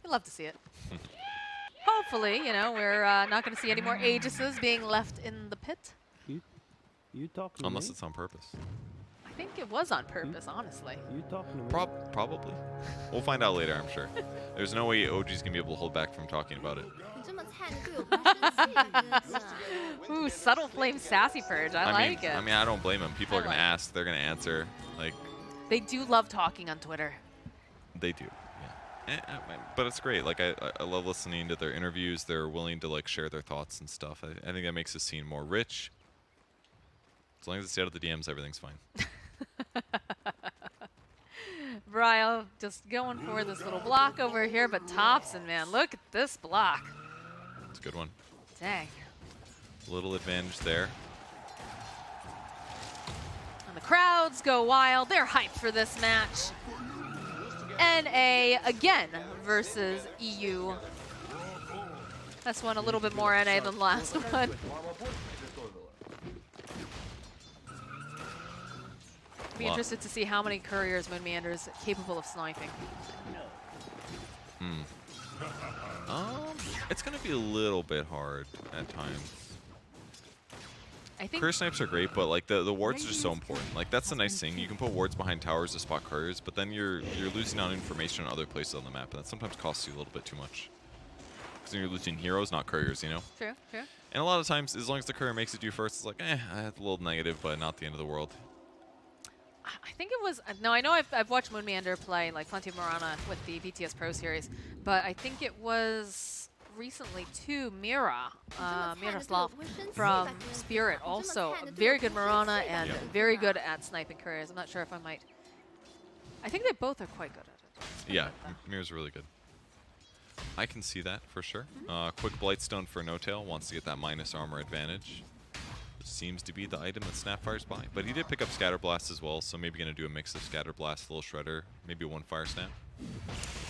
You love to see it. Hopefully, you know, we're not going to see any more Aegises being left in the pit. You talking to Unless me? it's on purpose. I think it was on purpose, honestly. You talking to me? Probably. We'll find out later, I'm sure. There's no way OG's going to be able to hold back from talking about it. 你这么菜，你的队友不会生气吧，哥哥？ Ooh, subtle flame sassy purge. I like it. I mean, I don't blame him. People I are going like to it. ask. They're going to answer. Like, They do love talking on Twitter. they do. Yeah. But it's great. Like, I love listening to their interviews. They're willing to, like, share their thoughts and stuff. I think that makes the scene more rich. As long as it's out of the DMs, everything's fine. Bryle just going for this little block over here, but Thompson, man, look at this block. It's a good one. Dang. Little advantage there. And the crowds go wild. They're hyped for this match. NA again versus EU. This one a little bit more NA than the last one. Be Wow. interested to see how many couriers Moon Meander is capable of sniping. It's going to be a little bit hard at times. I think Courier snipes are great, but like the wards are just so important. Like that's the nice thing. You can put wards behind towers to spot couriers, but then you're losing out information on other places on the map, and that sometimes costs you a little bit too much. Because then you're losing heroes, not couriers, you know? true, true. And a lot of times, as long as the courier makes it do first, it's like, that's a little negative, but not the end of the world. I think it was, no, I know I've watched Moon Meander play like plenty of Mirana with the BTS Pro Series, but I think it was recently too Mira, Miroslav from Spirit, also very good Mirana and very good at sniping couriers. I'm not sure if I might, I think they both are quite good at it. Yeah, Mirror's really good. I can see that for sure. Quick Blightstone for No Tail, wants to get that minus armor advantage. Seems to be the item that Snapfire's by. But he did pick up Scatter Blast as well, so maybe going to do a mix of Scatter Blast, little Shredder, maybe one Fire Snap.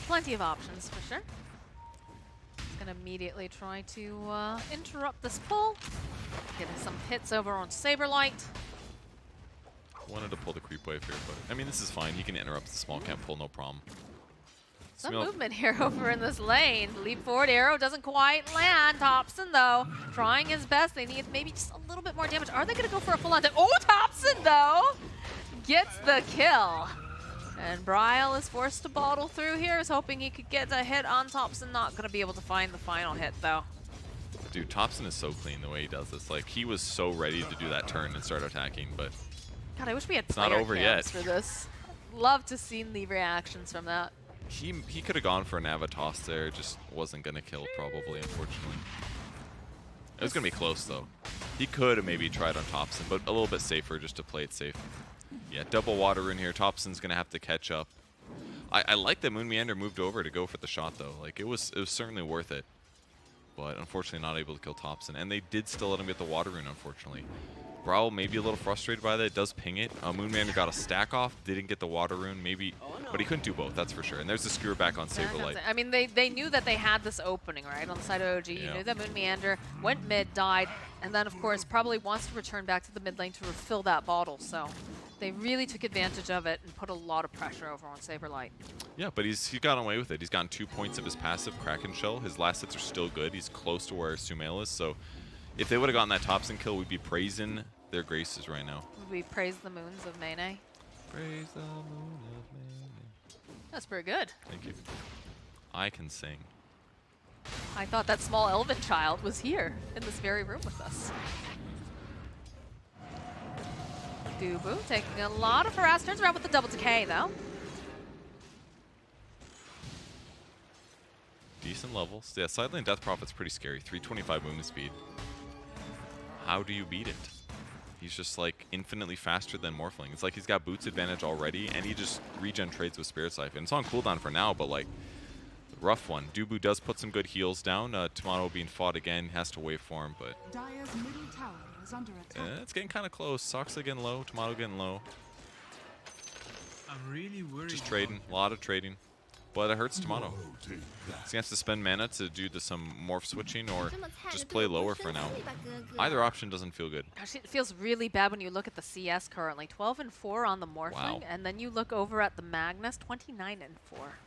Plenty of options for sure. He's going to immediately try to interrupt this pull. Get some hits over on Saberlight. Wanted to pull the creep wave here, but I mean, this is fine. He can interrupt the small camp pull, no problem. Some Sumail- movement here over in this lane. Leap forward arrow doesn't quite land. Thompson, though, trying his best. They need maybe just a little bit more damage. Are they going to go for a full-on damage? Oh, Thompson, though, gets the kill. And Bryle is forced to bottle through here. Is hoping he could get a hit on Thompson. Not going to be able to find the final hit, though. Dude, Thompson is so clean the way he does this. Like, he was so ready to do that turn and start attacking, but God, I wish we had It's not player over cams yet. for this. Love to see the reactions from that. he could have gone for an Avatos there. Just wasn't going to kill, probably, unfortunately. It was going to be close, though. He could have maybe tried on Thompson, but a little bit safer just to play it safe. Yeah, double water rune here. Thompson's going to have to catch up. I like that Moon Meander moved over to go for the shot, though. Like, it was certainly worth it. But unfortunately not able to kill Thompson. And they did still let him get the water rune, unfortunately. Brawl may be a little frustrated by that. It does ping it. Moon Meander got a stack off, didn't get the water rune. Maybe But he couldn't do both, that's for sure. And there's the skewer back on Saberlight. I mean, they knew that they had this opening, right, on the side of OG. You knew that Moon Meander went mid, died, and then, of course, probably wants to return back to the mid lane to refill that bottle. So they really took advantage of it and put a lot of pressure over on Saberlight. Yeah, but he's gotten away with it. He's gotten 2 points of his passive, Kraken Shell. His last hits are still good. He's close to where Sumail is. So if they would have gotten that Thompson kill, we'd be praising their graces right now. We praise the moons of Mene. Praise the moon of Mene. That's pretty good. Thank you. I can sing. I thought that small elven child was here in this very room with us. Dubu taking a lot of harass. Turns around with the double decay, though. Decent levels. Yeah, side lane Death Prophet's pretty scary. 325 movement speed. How do you beat it? He's just like infinitely faster than Morphling. It's like he's got boots advantage already, and he just regen trades with Spirit Siphon. It's on cooldown for now, but like, rough one. Dubu does put some good heals down. Tomato being fought again, has to wait for him, but Dire's middle tower is under attack. it's getting kind of close. Soxa getting low, Tomato getting low. I'm really worried. Just trading, a lot of trading. But it hurts Tomato. He's going to have to spend mana to do some morph switching or 这么菜 just 的 play 队友不 lower 会 for 生 now. 气吧，哥哥？ Either option doesn't feel good. Actually, it feels really bad when you look at the CS currently. 12 and 4 on the Morphling, Wow. and then you look over at the Magnus, 29 and 4.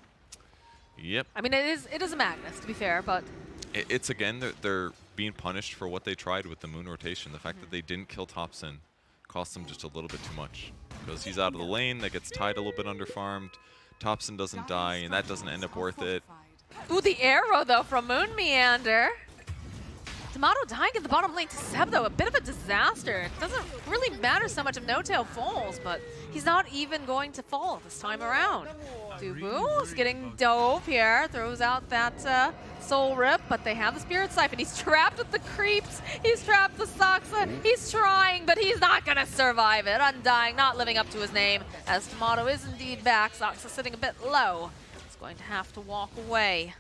Yep. I mean, it is a Magnus, to be fair, but It's again, they're being punished for what they tried with the moon rotation. The fact that they didn't kill Thompson cost them just a little bit too much. Because he's out of the lane, that gets tied a little bit underfarmed. Thompson doesn't die, and that doesn't end up worth it. ooh, the arrow though from Moon Meander. Tomato dying in the bottom lane to Seb though, a bit of a disaster. It doesn't really matter so much if No Tail falls, but he's not even going to fall this time around. Dubu's getting dove here, throws out that Soul Rip, but they have the Spirit Siphon. He's trapped with the creeps, he's trapped with Soxa, he's trying, but he's not gonna survive it. Undying, not living up to his name, as Tomato is indeed back. Soxa sitting a bit low. He's going to have to walk away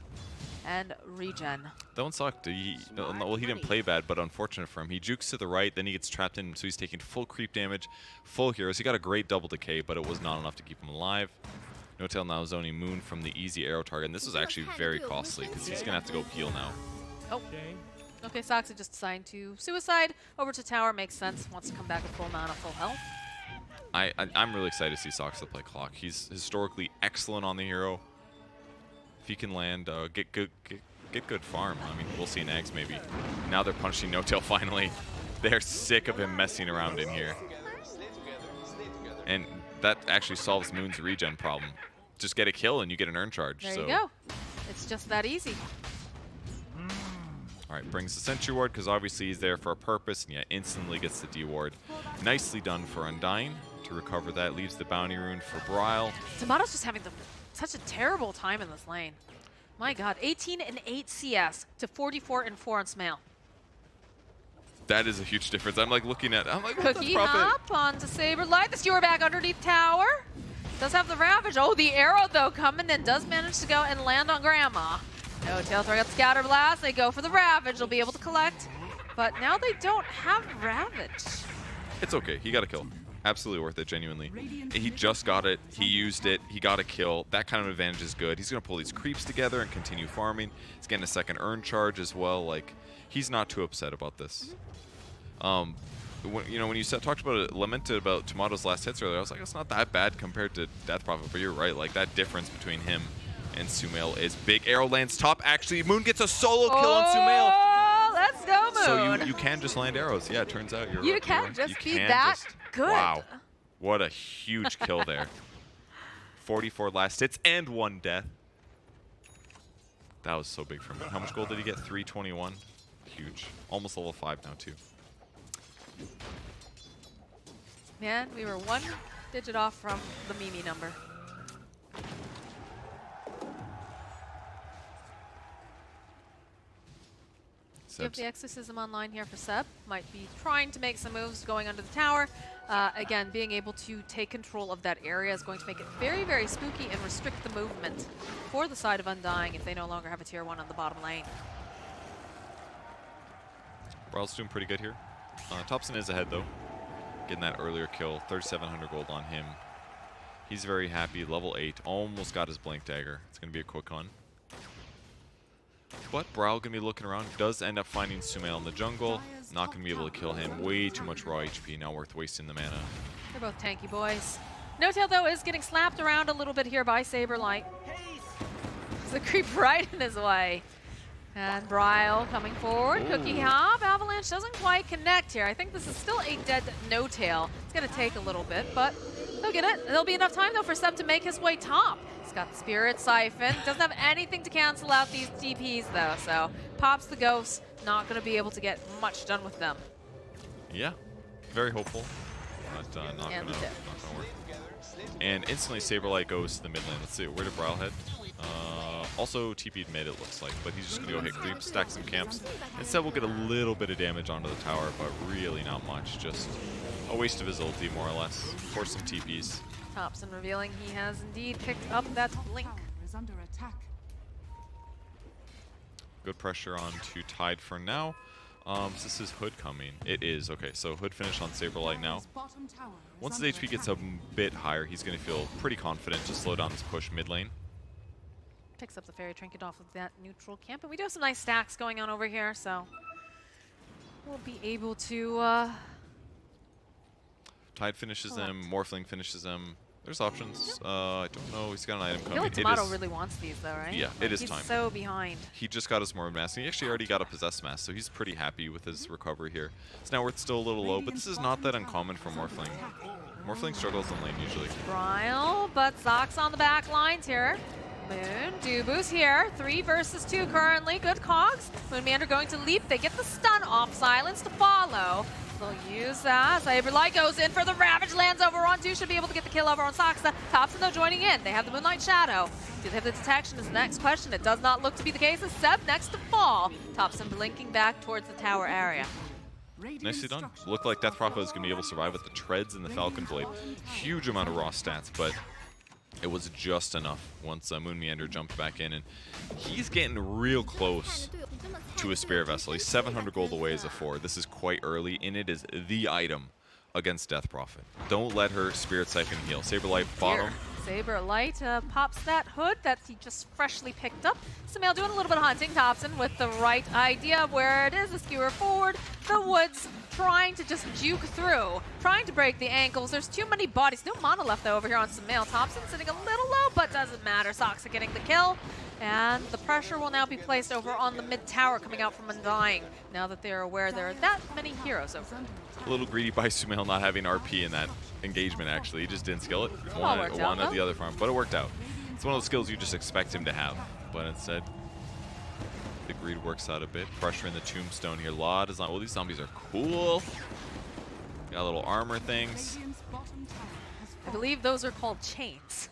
and regen. That one sucked. Well, he didn't play bad, but unfortunate for him. He jukes to the right, then he gets trapped in, so he's taking full creep damage, full heroes. He got a great double decay, but it was not enough to keep him alive. No Tail now zoning Moon from the easy arrow target, and this is actually very costly because he's going to have to go heal now. Oh. Okay, Soxa just assigned to Suicide. Over to Tower, makes sense. Wants to come back with full mana, full health. I'm really excited to see Soxa play Clock. He's historically excellent on the hero. If he can land, get good farm. I mean, we'll see in Eggs maybe. Now they're punishing No Tail finally. They're sick of him messing around in here. And that actually solves Moon's regen problem. Just get a kill and you get an earn charge. There so. you go. It's just that easy. All right, brings the Sentry Ward because obviously he's there for a purpose, and yeah, instantly gets the D Ward. Nicely done for Undying to recover that. Leaves the Bounty Rune for Brile. Tomato's just having such a terrible time in this lane. My God, 18 and 8 CS to 44 and 4 on Smail. That is a huge difference. I'm like looking at. I'm like, what's Cookie that profit? hop onto Saberlight. The skewer back underneath tower. Does have the Ravage. Oh, the arrow though coming in does manage to go and land on Grandma. No Tail throwing out the Scatter Blast. They go for the Ravage. They'll be able to collect. But now they don't have Ravage. It's okay. He got a kill. Absolutely worth it, genuinely. He just got it. He used it. He got a kill. That kind of advantage is good. He's going to pull these creeps together and continue farming. He's getting a second earn charge as well. Like, he's not too upset about this. When you talked about it, lamented about Tomato's last hits earlier, I was like, it's not that bad compared to Death Prophet. But you're right. Like, that difference between him and Sumail is big. Arrow lands top. Actually, Moon gets a solo kill on Sumail. Oh, let's go, Moon. So you can just land arrows. Yeah, it turns out You can just be that good. Wow. What a huge kill there. 44 last hits and 1 death. That was so big for him. How much gold did he get? 321. Huge. Almost level 5 now, too. Man, we were 1 digit off from the Mimi number. You have the Exorcism online here for Seb. Might be trying to make some moves going under the tower. Again, being able to take control of that area is going to make it very, very spooky and restrict the movement for the side of Undying if they no longer have a tier 1 on the bottom lane. Brile's doing pretty good here. Thompson is ahead, though. Getting that earlier kill. 3,700 gold on him. He's very happy. Level 8. Almost got his Blink Dagger. It's going to be a quick one. But Brawl going to be looking around. Does end up finding Sumail in the jungle. Not going to be able to kill him. Way too much raw HP. Not worth wasting the mana. They're both tanky boys. No-Tail, though, is getting slapped around a little bit here by Saberlight. There's a creep right in his way. And Bryle coming forward. Cookie Hop. Avalanche doesn't quite connect here. I think this is still a dead No-Tail. It's going to take a little bit, but they'll get it. There'll be enough time, though, for Seb to make his way top. He's got the Spirit Siphon. Doesn't have anything to cancel out these DPs, though, so pops the Ghost. Not going to be able to get much done with them. Yeah, very hopeful. But not gonna work. And instantly Saberlight goes to the mid lane. Let's see, where did Bryle head? Also TP'd mid, it looks like, but he's just gonna go hit creep, stack some camps. Instead, we'll get a little bit of damage onto the tower, but really not much. Just a waste of his ulti, more or less. Force some TPs. Thompson revealing he has indeed picked up that Blink. Tower is under attack. Good pressure on to Tide for now. This is Hood coming. It is. Okay, so Hood finished on Saberlight now. Bottom tower is Once under his HP gets a attack. bit higher, he's going to feel pretty confident to slow down his push mid lane. Picks up the Fairy Trinket off of that neutral camp. And we do have some nice stacks going on over here, so we'll be able to... Tide finishes him. Morphling finishes him. There's options. I don't know. He's got an item I coming. feel like Tomato really wants these, though, right? Yeah, Like, it is he's time. so behind. He just got his Morbid Mask, and he actually already got a Possessed Mask, so he's pretty happy with his recovery here. His net worth's still a little low, but this is not that uncommon for Morphling. Morphling struggles in lane usually. Bryle, but Zox on the back lines here. Moon, Dubu's here. 3 versus 2 currently. Good cogs. Moonmander going to leap. They get the stun off. Silence to follow. They'll use that. Saberlight goes in for the Ravage. Lands over on 2. Should be able to get the kill over on Soxa. Thompson, though, joining in. They have the Moonlight Shadow. Do they have the detection is the next question. It does not look to be the case. As Seb next to fall. Thompson blinking back towards the tower area. Nicely done. Looked like Death Prophet was going to be able to survive with the Treads and the Falcon Blade. Huge amount of raw stats, but it was just enough once Moon Meander jumped back in, and he's getting real close to a Spirit Vessel. He's 700 gold away as a 4. This is quite early, and it is the item against Death Prophet. Don't let her Spirit Siphon heal. Saberlight bottom. Saberlight pops that Hood that he just freshly picked up. Sumail doing a little bit of hunting. Thompson with the right idea of where it is. The skewer forward. The woods trying to just juke through. Trying to break the ankles. There's too many bodies. No mana left though over here on Sumail. Thompson sitting a little low, but doesn't matter. Soxa getting the kill. And the pressure will now be placed over on the mid tower coming out from Undying. Now that they're aware there are that many heroes over there. A little greedy by Sumail not having RP in that engagement, actually. He just didn't skill it. worked out, Wanted though. the other farm, but it worked out. It's one of those skills you just expect him to have, but instead, the greed works out a bit. Pressure in the tombstone here. A lot of zombies. Well, these zombies are cool. Got little armor things. I believe those are called chains.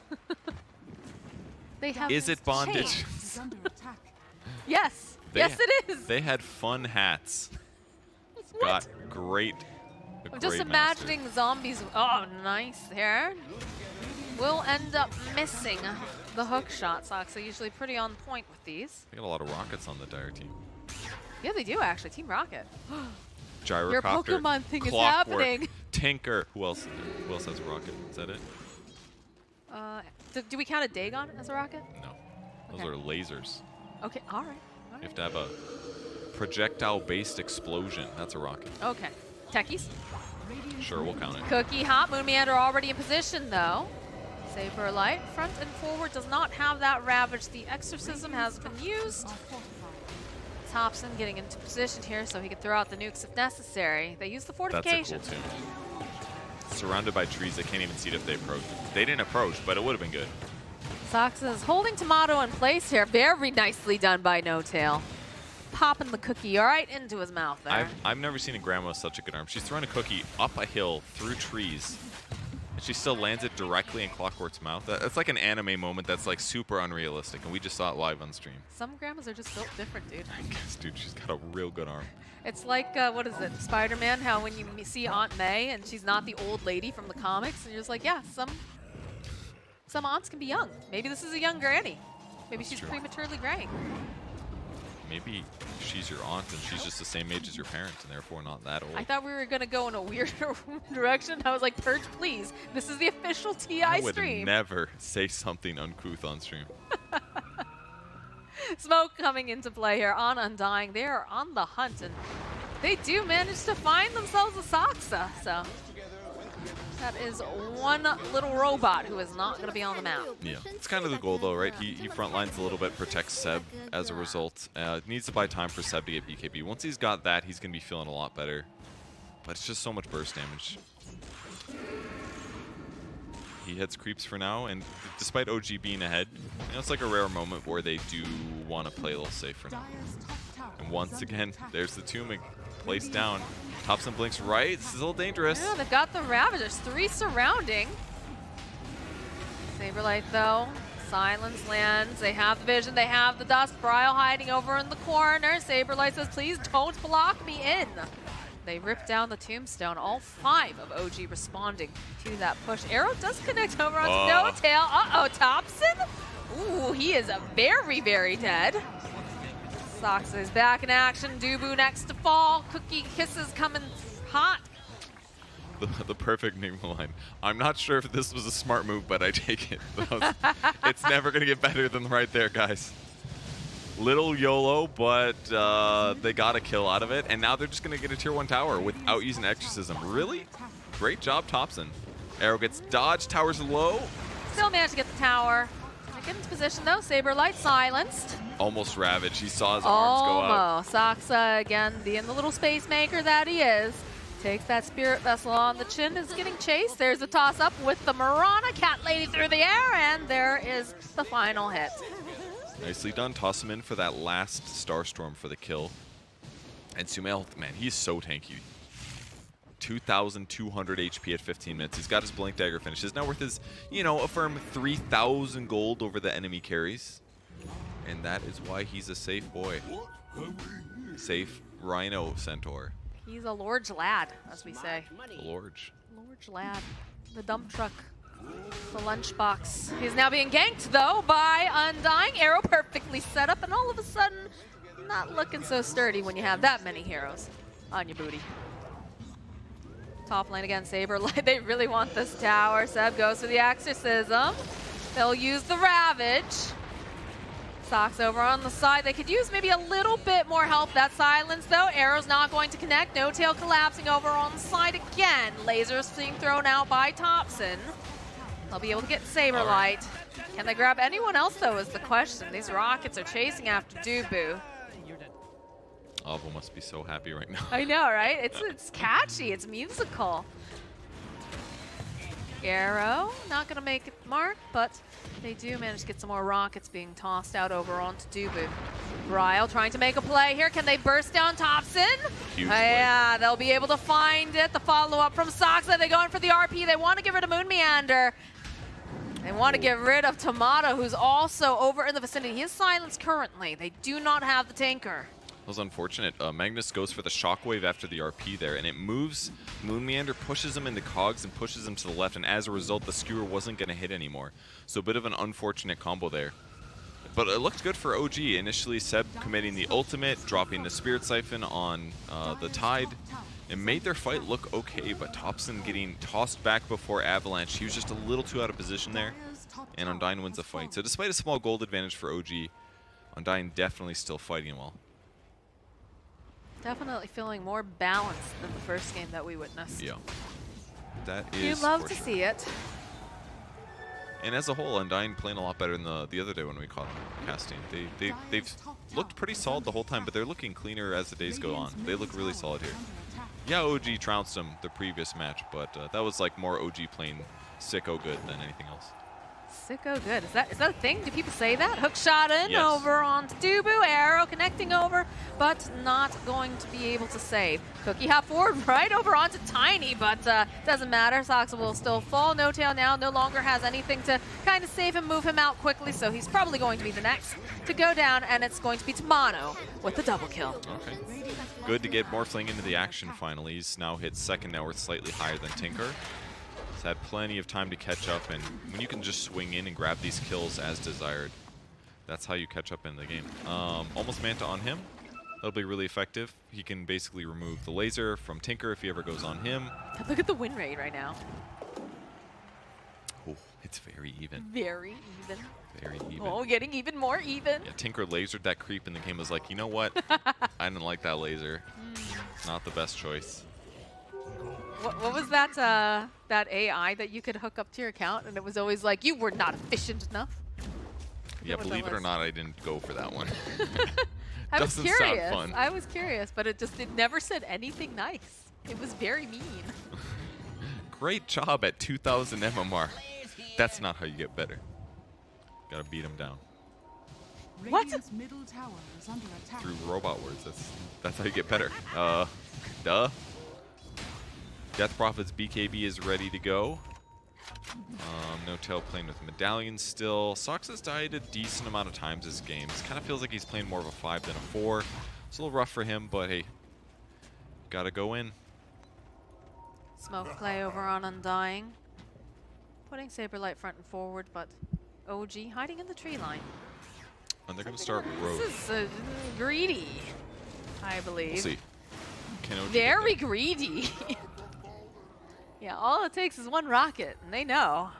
They have Is it bondage? chains. Yes. Yes, it is. They had fun hats. What? Got great. I'm just imagining zombies. Oh, nice there. We'll end up missing the hook shot. Sox are usually pretty on point with these. They got a lot of rockets on the Dire team. Yeah, they do actually. Team Rocket. Gyrocopter. Your Pokemon thing is Clockwork, happening. Tinker. Who else has a rocket? Is that it? Do we count a Dagon as a rocket? No. Those Okay. are lasers. Okay, all right. You have to have a projectile-based explosion. That's a rocket. Okay. Techies. Sure, we'll count it. Cookie Hop. Moon Meander already in position though. Saberlight front and forward does not have that Ravage. The Exorcism has been used. Thompson getting into position here so he can throw out the nukes if necessary. They use the That's a fortification. cool tune. Surrounded by trees, they can't even see it if they approach. They didn't approach, but it would have been good. Soxa is holding Tomato in place here. Very nicely done by No-Tail. Popping the cookie right into his mouth there. I've never seen a grandma with such a good arm. She's throwing a cookie up a hill through trees, and she still lands it directly in Clockwork's mouth. That's like an anime moment that's like super unrealistic, and we just saw it live on stream. Some grandmas are just built different, dude. I guess, dude, she's got a real good arm. It's like, what is it, Spider-Man, how when you see Aunt May and she's not the old lady from the comics, and you're just like, yeah, some aunts can be young. Maybe this is a young granny. Maybe she's true. prematurely graying. maybe she's your aunt and she's just the same age as your parents and therefore not that old. I thought we were going to go in a weird direction. I was like, Perch, please. This is the official TI I would stream. never say something uncouth on stream. Smoke coming into play here on Undying. They are on the hunt, and they do manage to find themselves a Saksa. So that is one little robot who is not going to be on the map. Yeah, it's kind of the goal though, right? He front lines a little bit, protects Seb as a result. Needs to buy time for Seb to get BKB. Once he's got that, he's going to be feeling a lot better. But it's just so much burst damage. He hits creeps for now, and despite OG being ahead, you know, it's like a rare moment where they do want to play a little safe for now. And once again, there's the tomb placed down. Thompson blinks right, it's still dangerous. Yeah, they've got the Ravagers, 3 surrounding. Saberlight though, silence lands. They have the vision, they have the dust. Bryle hiding over in the corner. Saberlight says, please don't block me in. They rip down the tombstone, all 5 of OG responding to that push. Arrow does connect over onto No Tail. Uh-oh, Thompson? Ooh, he is very, very dead. Sox is back in action. Dubu next to fall. Cookie Kisses coming hot. The perfect Nigma line. I'm not sure if this was a smart move, but I take it. It's never going to get better than right there, guys. Little YOLO, but they got a kill out of it, and now they're just going to get a tier 1 tower without using Exorcism. Really? Great job, Thompson. Arrow gets dodged, tower's low. Still managed to get the tower. They get into position though. Saberlight silenced. Almost ravaged. He saw his arms go out. Almost. Saksa again, being the little space maker that he is. Takes that Spirit Vessel on the chin, is getting chased. There's a toss-up with the Mirana Cat Lady through the air, and there is the final hit. Nicely done. Toss him in for that last Starstorm for the kill. And Sumail, man, he's so tanky. 2,200 HP at 15 minutes. He's got his Blink Dagger finish. His net worth is, you know, a firm 3,000 gold over the enemy carries. And that is why he's a safe boy. Safe Rhino Centaur. He's a large lad, as we say. Large. Large lad. The dump truck. The lunchbox. He's now being ganked, though, by Undying. Arrow perfectly set up, and all of a sudden, not looking so sturdy when you have that many heroes on your booty. Top lane again, Saberlight. They really want this tower. Seb goes for the Exorcism. They'll use the Ravage. Sox over on the side. They could use maybe a little bit more help. That silence, though. Arrow's not going to connect. No Tail collapsing over on the side again. Lasers being thrown out by Thompson. They'll be able to get Saberlight. Can they grab anyone else, though, is the question. These Rockets are chasing after Dubu. Avo must be so happy right now. I know, right? It's catchy. It's musical. Arrow, not going to make it mark, but they do manage to get some more rockets being tossed out over onto Dubu. Bryle trying to make a play here. Can they burst down Thompson? Huge Yeah, they'll be able to find it. The follow-up from Soxa. They go in for the RP. They want to get rid of Moon Meander. They want to get rid of Tomato, who's also over in the vicinity. He is silenced currently. They do not have the tanker. That was unfortunate. Magnus goes for the Shockwave after the RP there, and it moves Moon Meander, pushes him into cogs, and pushes him to the left, and as a result, the Skewer wasn't going to hit anymore. So a bit of an unfortunate combo there. But it looked good for OG. Initially, Seb committing the ultimate, dropping the Spirit Siphon on the Tide. It made their fight look okay, but Thompson getting tossed back before Avalanche. He was just a little too out of position there, and Undying wins the fight. So despite a small gold advantage for OG, Undying definitely still fighting well. Definitely feeling more balanced than the first game that we witnessed. Yeah, that is You love for to sure. see it. And as a whole, Undying playing a lot better than the other day when we caught them casting. They've looked pretty solid the whole time, but they're looking cleaner as the days go on. They look really solid here. Yeah, OG trounced them the previous match, but that was like more OG playing sicko good than anything else. Sicko good. Is that a thing? Do people say that? Hook shot in Yes. over onto Dubu. Arrow connecting over, but not going to be able to save. Cookie hop forward right over onto Tiny, but doesn't matter. Soxa will still fall. No Tail now no longer has anything to kind of save him, move him out quickly, so he's probably going to be the next to go down, and it's going to be Tomato with the double kill. Okay. Good to get Morphling into the action finally. He's now hit second now, worth slightly higher than Tinker. He's had plenty of time to catch up, and when you can just swing in and grab these kills as desired, That's how you catch up in the game. Almost Manta on him. That'll be really effective. He can basically remove the laser from Tinker if he ever goes on him. Look at the win rate right now. Oh, it's very even. Very even. Very even. Oh, getting even more even. Yeah, Tinker lasered that creep in the game. Was like, you know what? I didn't like that laser. Not the best choice. What was that that AI that you could hook up to your account and it was always like, you were not efficient enough? Yeah, what that believe it or was. not, I didn't go for that one. I was Doesn't sound curious. fun. I was curious, but it never said anything nice. It was very mean. Great job at 2,000 MMR. That's not how you get better. Gotta beat him down. What? Radiant's middle tower is under attack. Through robot words. That's how you get better. Duh. Death Prophet's BKB is ready to go. No tail playing with Medallion still. Sox has died a decent amount of times this game. Kind of feels like he's playing more of a 5 than a 4. It's a little rough for him, but hey, gotta go in. Smoke play over on Undying. Putting Saberlight front and forward, but OG hiding in the tree line. And they're gonna start Rogue. This is greedy, I believe. We'll see. Can OG get Very there? greedy. Yeah, all it takes is one rocket, and they know.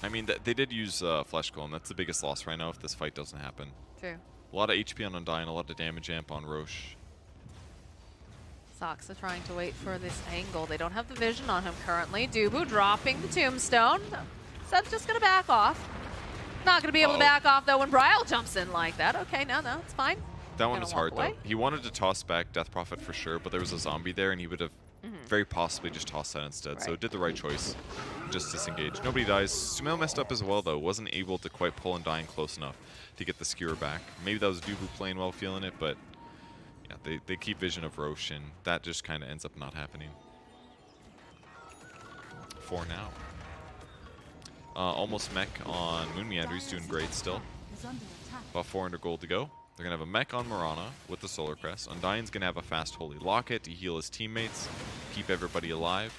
I mean, they did use Flesh Clone. That's the biggest loss right now if this fight doesn't happen. True. A lot of HP on Undying, a lot of damage amp on Roche. Sox are trying to wait for this angle. They don't have the vision on him currently. Dubu dropping the tombstone. Seb's just going to back off. Not going to be able to back off, though, when Bryle jumps in like that. Okay, no, it's fine. That one Gonna was walk hard, away. though. He wanted to toss back Death Prophet for sure, but there was a zombie there, and he would have very possibly just tossed that instead. So Right. did the right choice. Just disengage. Nobody dies. Sumail messed up as well, though. Wasn't able to quite pull Undying close enough to get the skewer back. Maybe that was Dubu playing well, feeling it, but yeah, they keep vision of Roche, and that just kind of ends up not happening. For now. Almost mech on Moon Meander. He's doing great still. Is under attack. About 400 gold to go. They're going to have a mech on Mirana with the Solar Crest. Undying's going to have a fast Holy Locket to heal his teammates, keep everybody alive.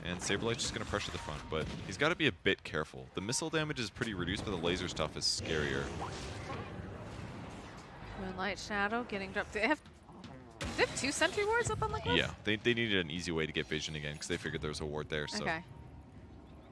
And Saberlight's just going to pressure the front, but he's got to be a bit careful. The missile damage is pretty reduced, but the laser stuff is scarier. Moonlight Shadow getting dropped. They have 2 sentry wards up on the cliff? Yeah, they needed an easy way to get vision again because they figured there was a ward there. So Okay.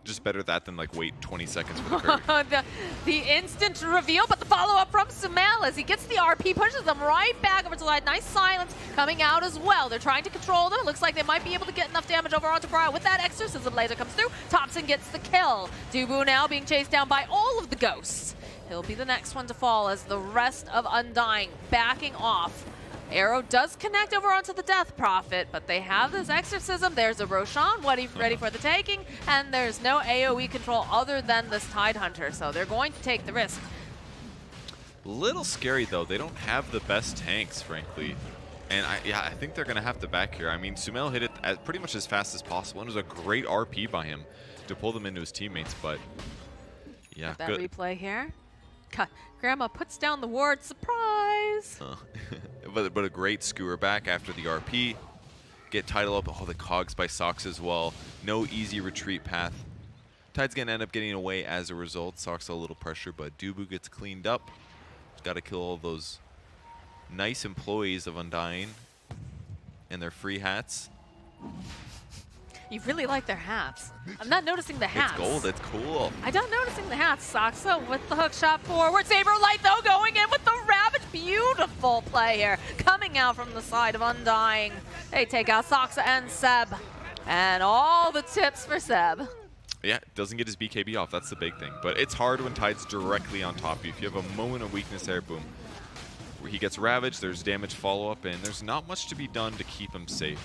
just better that than like wait 20 seconds for the curve. the instant reveal, but the follow-up from Sumail as he gets the RP, pushes them right back over to the side. Nice silence coming out as well. They're trying to control them. It looks like they might be able to get enough damage over onto Bryle. With that exorcism laser comes through, Thompson gets the kill. Dubu now being chased down by all of the ghosts. He'll be the next one to fall as the rest of Undying backing off. Arrow does connect over onto the Death Prophet, but they have this exorcism. There's a Roshan ready for the taking, and there's no AoE control other than this Tidehunter, so they're going to take the risk. Little scary though. They don't have the best tanks, frankly. And I think they're going to have to back here. I mean, Sumail hit it pretty much as fast as possible, and it was a great RP by him to pull them into his teammates, but yeah, That good. replay here. Grandma puts down the ward. Surprise! But a great skewer back after the RP. Get Tidal up. Oh, the cogs by Sox as well. No easy retreat path. Tide's going to end up getting away as a result. Sox a little pressure, but Dubu gets cleaned up. Got to kill all those nice employees of Undying and their free hats. You really like their hats. I'm not noticing the hats. It's gold. It's cool. I'm not noticing the hats, Soxa with the hook shot forward. Saberlight, though, going in with the Ravage. Beautiful play here. Coming out from the side of Undying. They take out Soxa and Seb. And all the tips for Seb. Yeah, doesn't get his BKB off. That's the big thing. But it's hard when Tide's directly on top of you. If you have a moment of weakness there, boom. He gets ravaged. There's damage follow-up, and there's not much to be done to keep him safe.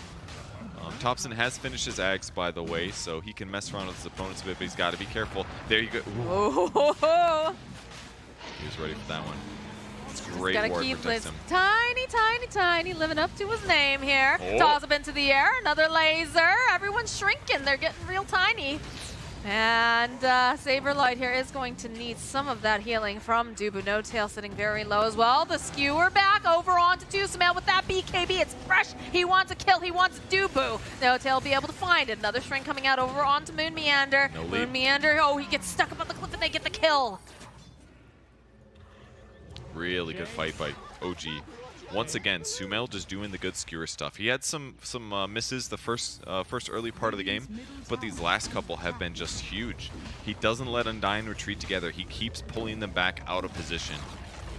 Thompson has finished his Ags, by the way, so he can mess around with his opponents a bit, but he's got to be careful. There you go. Ooh, Oh, he was ready for that one. It's great gotta ward keep protects this him. tiny, living up to his name here. Oh. Toss up into the air, another laser. Everyone's shrinking. They're getting real tiny. And Saberlight here is going to need some of that healing from Dubu. No tail sitting very low as well. The skewer back over onto Sumail with that BKB. It's fresh. He wants a kill. He wants Dubu. No tail will be able to find it. Another shrink coming out over onto Moon Meander. No lead. Moon Meander. Oh, he gets stuck up on the cliff. and they get the kill. Really good fight by OG. Once again, Sumail just doing the good skewer stuff. He had some misses the first early part of the game, but these last couple have been just huge. He doesn't let Undying retreat together. He keeps pulling them back out of position.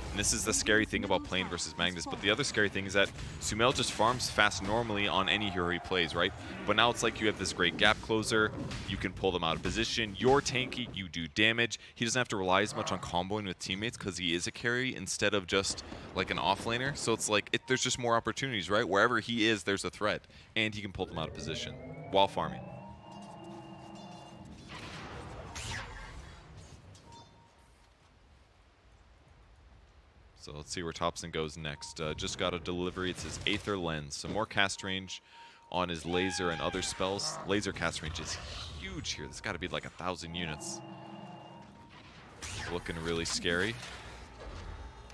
And this is the scary thing about playing versus Magnus, but the other scary thing is that Sumail just farms fast normally on any hero he plays, right? But now it's like you have this great gap closer, you can pull them out of position, you're tanky, you do damage. He doesn't have to rely as much on comboing with teammates because he is a carry instead of just like an offlaner. So it's like, there's just more opportunities, right? Wherever he is, there's a threat, and he can pull them out of position while farming. So let's see where Thompson goes next. Just got a delivery. It's his Aether Lens. Some more cast range on his laser and other spells. Laser cast range is huge here. This got to be like 1,000 units. Looking really scary.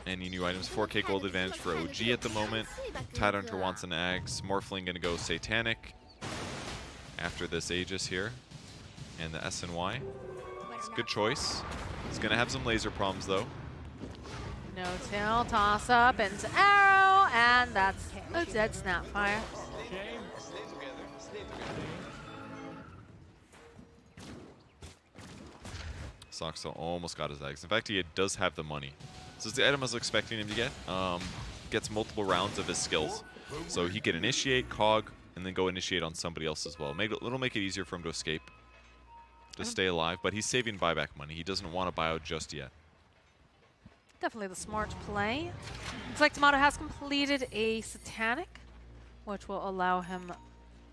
Any new items? 4K gold advantage for OG at the moment. Tidehunter wants an Axe. Morphling going to go Satanic after this Aegis here. And the SNY. It's a good choice. He's going to have some laser problems though. No tail, toss up into arrow, and that's a dead Snapfire. Slay together, slay together. Soxel almost got his eggs. In fact, he does have the money. So it's the item I was expecting him to get. Gets multiple rounds of his skills. So he can initiate, cog, and then go initiate on somebody else as well. It'll make it easier for him to escape, to stay alive, but he's saving buyback money. He doesn't want to buy out just yet. Definitely the smart play. Looks like Tomato has completed a Satanic, which will allow him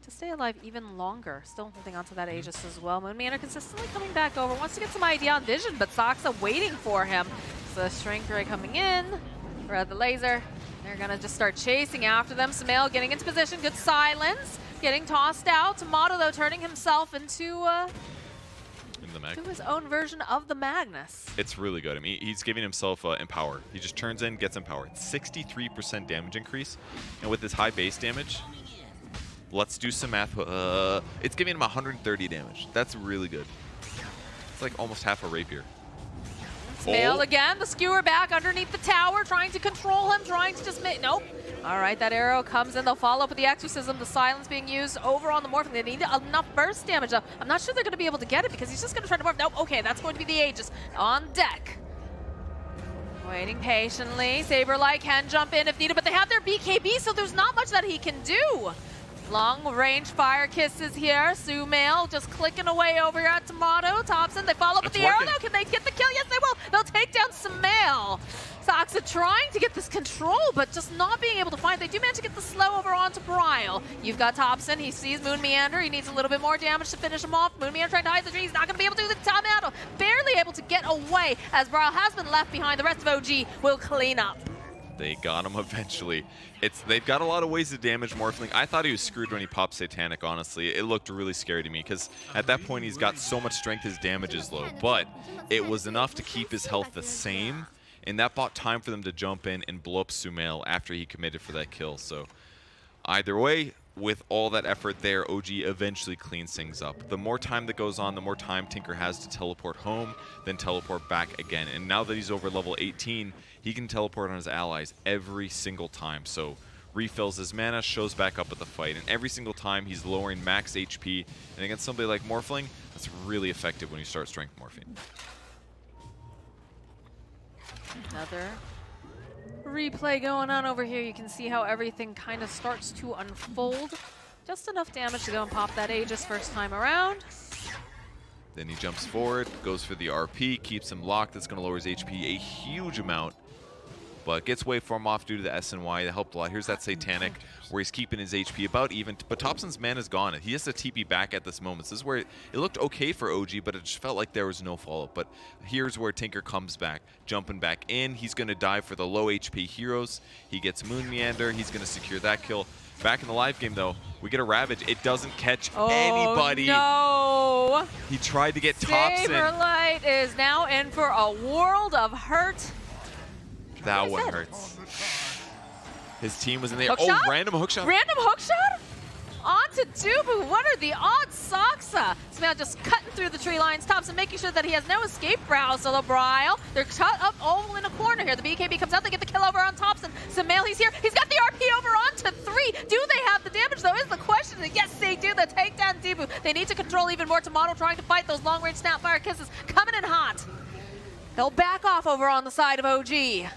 to stay alive even longer. Still holding on to that Aegis as well. Moonmanor consistently coming back over. Wants to get some idea on vision, but Soxa waiting for him. So Strength Ray coming in. Red the laser. They're going to just start chasing after them. Sumail getting into position. Good silence. Getting tossed out. Tomato, though, turning himself into his own version of the Magnus. It's really good. I mean, he's giving himself Empower. He just turns in, gets Empowered. 63% damage increase. And with his high base damage, let's do some math. It's giving him 130 damage. That's really good. It's like almost half a rapier. Sumail again, the skewer back underneath the tower, trying to control him, trying to just make, nope. All right, that arrow comes in. They'll follow up with the Exorcism. The silence being used over on the Morphing. They need enough burst damage, though. I'm not sure they're going to be able to get it because he's just going to try to morph. Nope, okay, that's going to be the Aegis on deck. Waiting patiently. Saberlight can jump in if needed, but they have their BKB, so there's not much that he can do. Long range fire kisses here. Sumail just clicking away over here at Tomato. Thompson, they follow up with the arrow though. Can they get the kill? Yes, they will. They'll take down Sumail. Soxa trying to get this control, but just not being able to find. They do manage to get the slow over onto Bryle. You've got Thompson. He sees Moon Meander. He needs a little bit more damage to finish him off. Moon Meander trying to hide the tree. He's not going to be able to do the Tomato. Barely able to get away as Bryle has been left behind. The rest of OG will clean up. They got him eventually. They've got a lot of ways to damage Morphling. I thought he was screwed when he popped Satanic, honestly. It looked really scary to me because at that point he's got so much strength his damage is low. But it was enough to keep his health the same, and that bought time for them to jump in and blow up Sumail after he committed for that kill. So either way, with all that effort there, OG eventually cleans things up. The more time that goes on, the more time Tinker has to teleport home, then teleport back again. And now that he's over level 18, he can teleport on his allies every single time. So refills his mana, shows back up at the fight, and every single time he's lowering max HP. And against somebody like Morphling, that's really effective when you start strength morphing. Another replay going on over here. You can see how everything kind of starts to unfold. Just enough damage to go and pop that Aegis first time around. Then he jumps forward, goes for the RP, keeps him locked. That's going to lower his HP a huge amount, but gets waveform off due to the SNY. That helped a lot. Here's that Satanic where he's keeping his HP about even, but Thompson's mana's gone. He has to TP back at this moment. This is where it looked okay for OG, but it just felt like there was no follow-up. But here's where Tinker comes back, jumping back in. He's going to dive for the low HP heroes. He gets Moon Meander. He's going to secure that kill. Back in the live game, though, we get a Ravage. It doesn't catch anybody. No! He tried to get Thompson. Saberlight is now in for a world of hurt. That one hurts. His team was in there. Hook Oh, shot? random hookshot. Random hookshot? Onto to Dubu. What are the odds, Soxa? Sumail just cutting through the tree lines. Thompson making sure that he has no escape route. Solo Bryle. They're cut up all in a corner here. The BKB comes out. They get the kill over on Thompson. Sumail, he's here. He's got the RP over onto 3. Do they have the damage, though, is the question. Yes, they do. The takedown Dubu. They need to control even more. Tomato trying to fight those long-range snapfire kisses. Coming in hot. They'll back off over on the side of OG.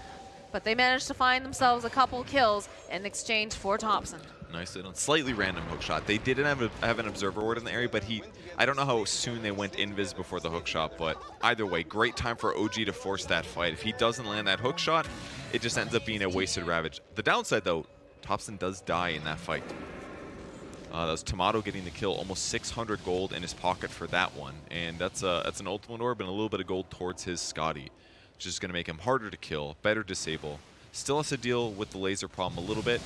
But they managed to find themselves a couple kills in exchange for Thompson. Nice little, slightly random hook shot. They didn't have an observer ward in the area, but I don't know how soon they went invis before the hook shot, but either way, great time for OG to force that fight. If he doesn't land that hook shot, it just ends up being a wasted Ravage. The downside, though, Thompson does die in that fight. That was Tomato getting the kill, almost 600 gold in his pocket for that one, and that's an ultimate orb and a little bit of gold towards his Scotty, which is going to make him harder to kill, better disable. Still has to deal with the laser problem a little bit,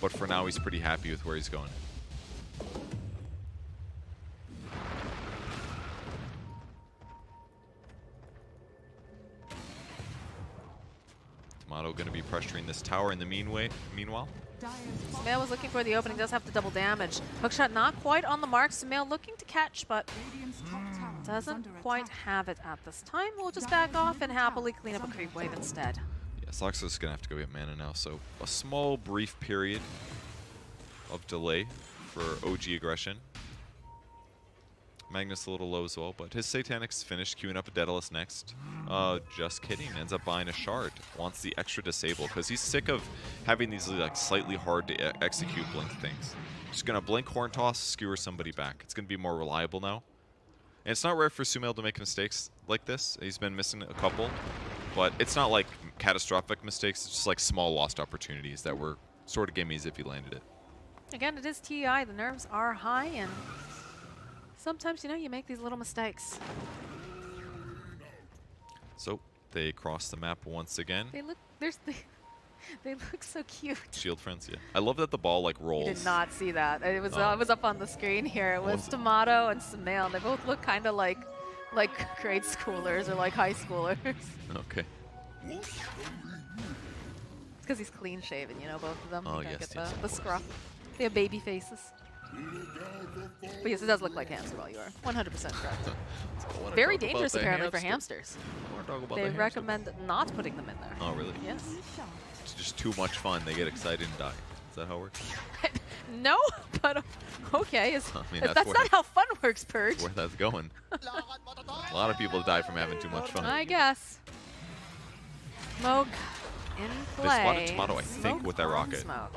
but for now he's pretty happy with where he's going. Tomato going to be pressuring this tower in the meanwhile. Sumail was looking for the opening, does have to double damage. Hookshot not quite on the mark. Sumail looking to catch, but doesn't quite have it at this time. We'll just back off and happily clean up a creep wave instead. Yeah, Soxa's going to have to go get mana now, so a small brief period of delay for OG aggression. Magnus a little low as well, but his Satanic's finished, queuing up a Daedalus next. Just kidding, ends up buying a shard. Wants the extra disable, because he's sick of having these like slightly hard to execute blink things. Just gonna blink, horn toss, skewer somebody back. It's gonna be more reliable now. And it's not rare for Sumail to make mistakes like this. He's been missing a couple, but it's not like catastrophic mistakes, it's just like small lost opportunities that were sort of gimmies if he landed it. Again, it is TI, the nerves are high, and sometimes, you know, you make these little mistakes. So they cross the map once again. They look, they look so cute. Shield friends, yeah. I love that the ball like rolls. You did not see that. It was up on the screen here. It was Tomato and Sumail, and they both look kind of like grade schoolers or like high schoolers. Okay. It's because he's clean shaven, you know, both of them. Oh, You yes, get yes, of the scruff. They have baby faces. But yes, it does look like hamster while you are 100% correct. Very dangerous apparently for hamsters. They recommend not putting them in there. Oh, really? Yes. It's just too much fun. They get excited and die. Is that how it works? No, but okay. I mean, that's not how fun works, Purge. That's where that's going. A lot of people die from having too much fun. I guess. Smoke in play. They spotted Tomato, I think, Smoke with that on rocket. Smoke.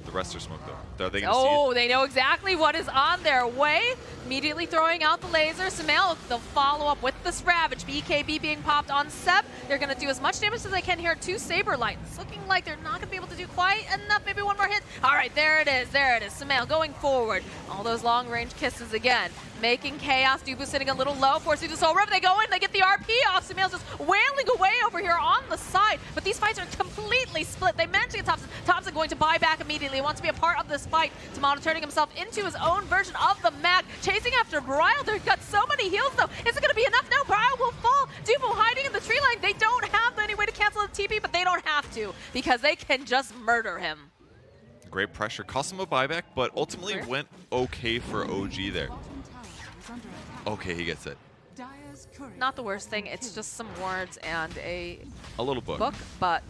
The rest are smoked though. Are they going to see it? They know exactly what is on their way. Immediately throwing out the laser. Sumail, they'll follow up with this Ravage. BKB being popped on Seb. They're going to do as much damage as they can here. 2 Saber Lights. Looking like they're not going to be able to do quite enough. Maybe one more hit. All right, there it is. There it is. Sumail going forward. All those long-range kisses again. Making chaos. Dubu sitting a little low. Forcing the Soul River. They go in. They get the RP off. Sumail's just wailing away over here on the side. But these fights are completely split. They managed to get Thompson. Thompson going to buy back immediately. He wants to be a part of this fight. Tomato turning himself into his own version of the mag. Chasing after Bryle. They've got so many heals though. Is it going to be enough? No, Bryle will fall. Dubu hiding in the tree line. They don't have any way to cancel the TP, but they don't have to because they can just murder him. Great pressure. Cost him a buyback, but ultimately went okay for OG there. Okay, he gets it. Not the worst thing. It's just some words and a little book. But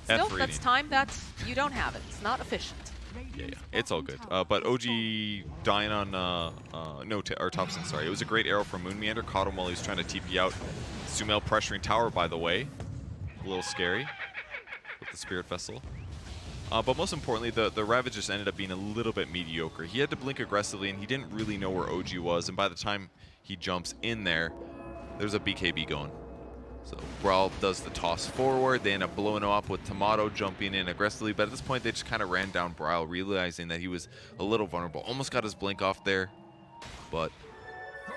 still, F that's time that you don't have it. It's not efficient. Yeah, it's all good. But OG dying on or Thompson, sorry. It was a great arrow from Moon Meander. Caught him while he was trying to TP out. Sumail pressuring tower, by the way. A little scary with the Spirit Vessel. But most importantly, the Ravage just ended up being a little bit mediocre. He had to blink aggressively, and he didn't really know where OG was. And by the time he jumps in there, there's a BKB going. So Brawl does the toss forward. They end up blowing him up with Tomato jumping in aggressively. But at this point, they just kind of ran down Brawl, realizing that he was a little vulnerable. Almost got his blink off there, but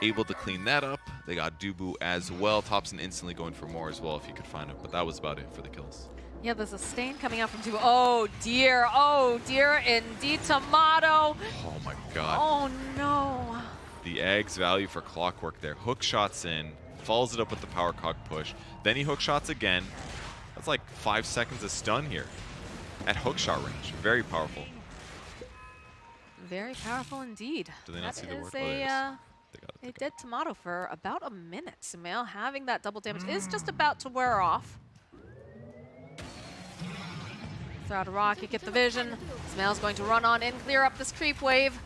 able to clean that up. They got Dubu as well. Thompson instantly going for more as well if he could find him. But that was about it for the kills. Yeah, there's a stain coming out from Dubu. Oh dear, indeed, Tomato. Oh my god. Oh no. The Eggs value for Clockwork there. Hook shots in, follows it up with the power cock push. Then he hook shots again. That's like 5 seconds of stun here at hook shot range. Very powerful. Very powerful indeed. Do they not see the That ward? is Oh, there it is. They got it. a dead tomato for about a minute. Sumail having that double damage is just about to wear off. Throw out a rocket, get the vision. Sumail's going to run on in, clear up this creep wave.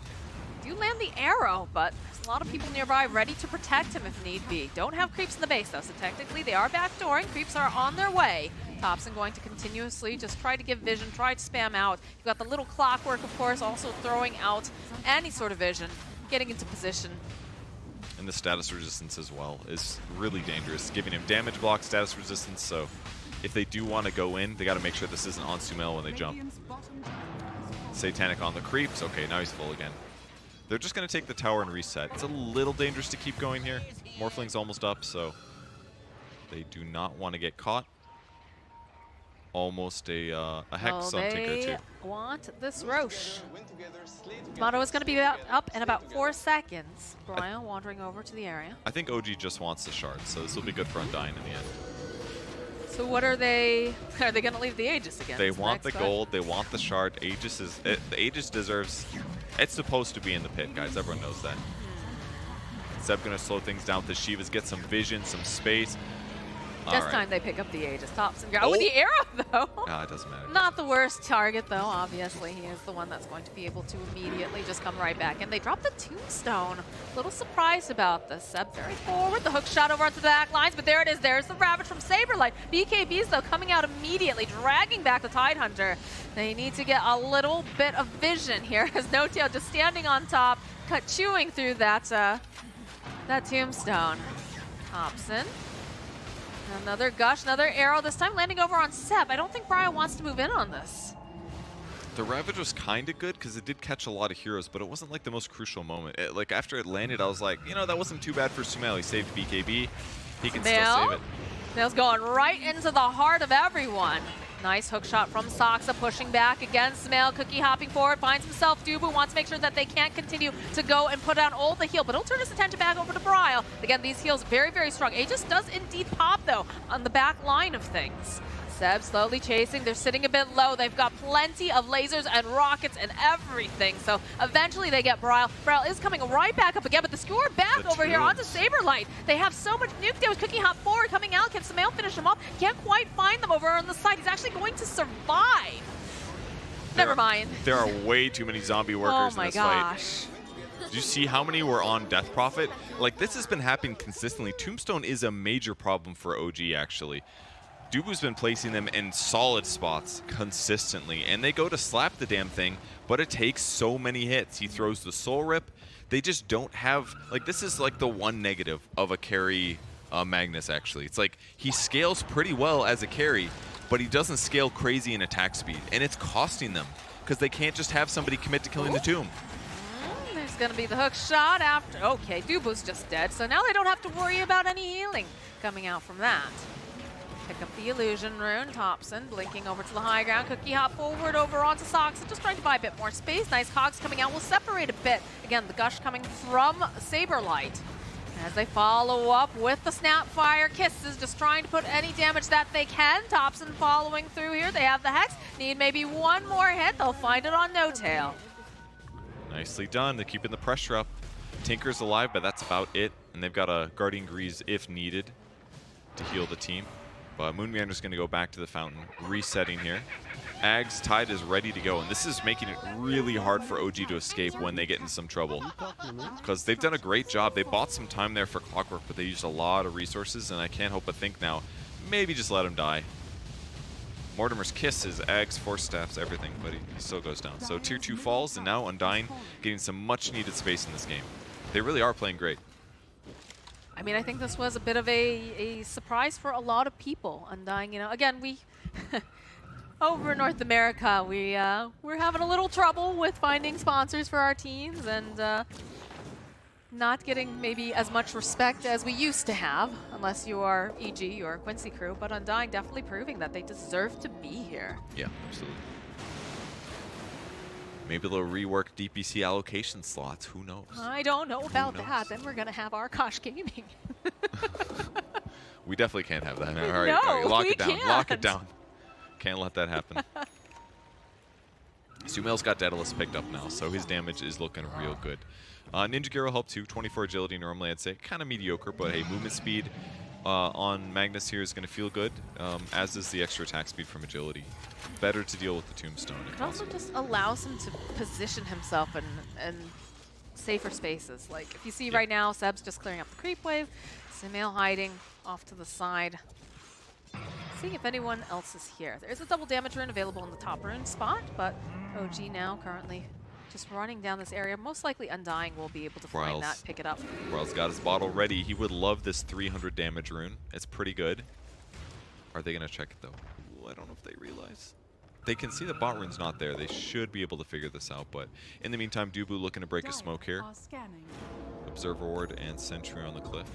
Do land the arrow, but there's a lot of people nearby ready to protect him if need be. Don't have creeps in the base though, so technically they are backdooring. Creeps are on their way. Thompson going to continuously just try to give vision, try to spam out. You've got the little clockwork, of course, also throwing out any sort of vision, getting into position. And the status resistance as well is really dangerous, giving him damage block, status resistance, so if they do want to go in, they got to make sure this isn't on Sumail when they jump. Radiant's bottom tower is Satanic on the creeps. Okay, now he's full again. They're just going to take the tower and reset. It's a little dangerous to keep going here. Morphling's almost up, so they do not want to get caught. Almost a Hex on Tinker, too. They want this Roche. Win together, slay together. Tomato is going to be up in slay about together. 4 seconds. Brian wandering over to the area. I think OG just wants the shard, so this will be good for Undying in the end. So what are they going to leave the Aegis again? They Is want the next question. gold, they want the shard. Aegis is, the Aegis deserves, it's supposed to be in the pit, guys. Everyone knows that. Seb gonna slow things down with the Shivas, get some vision, some space. This All right. time they pick up the Aegis. Thompson go with Oh. the arrow, though. Ah, it doesn't matter. Not the worst target, though, obviously. He is the one that's going to be able to immediately just come right back. And they drop the tombstone. A little surprised about this. Seb very forward. The hook shot over onto the back lines, but there it is. There's the Ravage from Saberlight. BKBs, though, coming out immediately, dragging back the Tidehunter. They need to get a little bit of vision here as No Tail just standing on top, chewing through that, that tombstone. Thompson. Another gush, another arrow, this time landing over on Seb. I don't think Brian wants to move in on this. The Ravage was kind of good because it did catch a lot of heroes, but it wasn't like the most crucial moment. Like after it landed, I was like, you know, that wasn't too bad for Sumail. He saved BKB. He can still save it. Nail's going right into the heart of everyone. Nice hook shot from Saksa, pushing back against Sumail. Cookie hopping forward, finds himself. Dubu wants to make sure that they can't continue to go and put down all the heal, but he'll turn his attention back over to Brile. Again, these heals very, very strong. Aegis does indeed pop, though, on the back line of things. Seb slowly chasing. They're sitting a bit low. They've got plenty of lasers and rockets and everything. So eventually they get Brile. Brile is coming right back up again, but the skewer back over here onto Saberlight. They have so much nuke damage. Cookie hop forward, coming out. Can Sumail finish him off? Can't quite find them over on the side. He's actually going to survive. Never mind. There are way too many zombie workers Oh in my this gosh. fight. Did you see how many were on Death Prophet? Like, this has been happening consistently. Tombstone is a major problem for OG, actually. Dubu's been placing them in solid spots consistently, and they go to slap the damn thing, but it takes so many hits. He throws the Soul Rip. They just don't have, like, this is like the one negative of a carry Magnus, actually. It's like he scales pretty well as a carry, but he doesn't scale crazy in attack speed, and it's costing them because they can't just have somebody commit to killing the tomb. There's going to be the hook shot after. Okay, Dubu's just dead, so now they don't have to worry about any healing coming out from that. Pick up the illusion rune. Thompson blinking over to the high ground. Cookie hop forward over onto Sox. Just trying to buy a bit more space. Nice cogs coming out. We'll separate a bit. Again, the gush coming from Saberlight. As they follow up with the Snapfire Kisses, just trying to put any damage that they can. Thompson following through here. They have the Hex. Need maybe one more hit. They'll find it on No Tail. Nicely done. They're keeping the pressure up. Tinker's alive, but that's about it. And they've got a Guardian Grease if needed to heal the team. But Moonmeander's going to go back to the fountain, resetting here. Ag's Tide is ready to go, and this is making it really hard for OG to escape when they get in some trouble. Because they've done a great job. They bought some time there for Clockwork, but they used a lot of resources, and I can't help but think now, maybe just let him die. Mortimer's Kiss is Ag's, Force Staffs, everything, but he still goes down. So Tier 2 falls, and now Undying getting some much-needed space in this game. They really are playing great. I mean, I think this was a bit of a surprise for a lot of people. Undying, you know, again, we over in North America, we're having a little trouble with finding sponsors for our teams and not getting maybe as much respect as we used to have, unless you are EG or Quincy Crew. But Undying definitely proving that they deserve to be here. Yeah, absolutely. Maybe they'll rework DPC allocation slots. Who knows? I don't know about knows? that. Then we're going to have Arkosh Gaming. We definitely can't have that. All right, No, all right, lock we it down. Lock it can't. down. Can't let that happen. Sumail's got Daedalus picked up now, so his damage is looking real good. Ninja Gear will help too. 24 agility normally, I'd say. Kind of mediocre, but hey, movement speed on Magnus here is going to feel good, as is the extra attack speed from agility. Better to deal with the Tombstone. It also just allows him to position himself in safer spaces. Like, if you see right now, Seb's just clearing up the creep wave, Sumail hiding off to the side. Seeing if anyone else is here. There is a double damage rune available in the top rune spot, but OG now currently just running down this area. Most likely Undying will be able to find that, pick it up. Broyle's got his bottle ready. He would love this 300 damage rune. It's pretty good. Are they going to check it, though? Ooh, I don't know if they realize. They can see the bot rune's not there. They should be able to figure this out, but in the meantime, Dubu looking to break a smoke here. Observer Ward and Sentry on the cliff.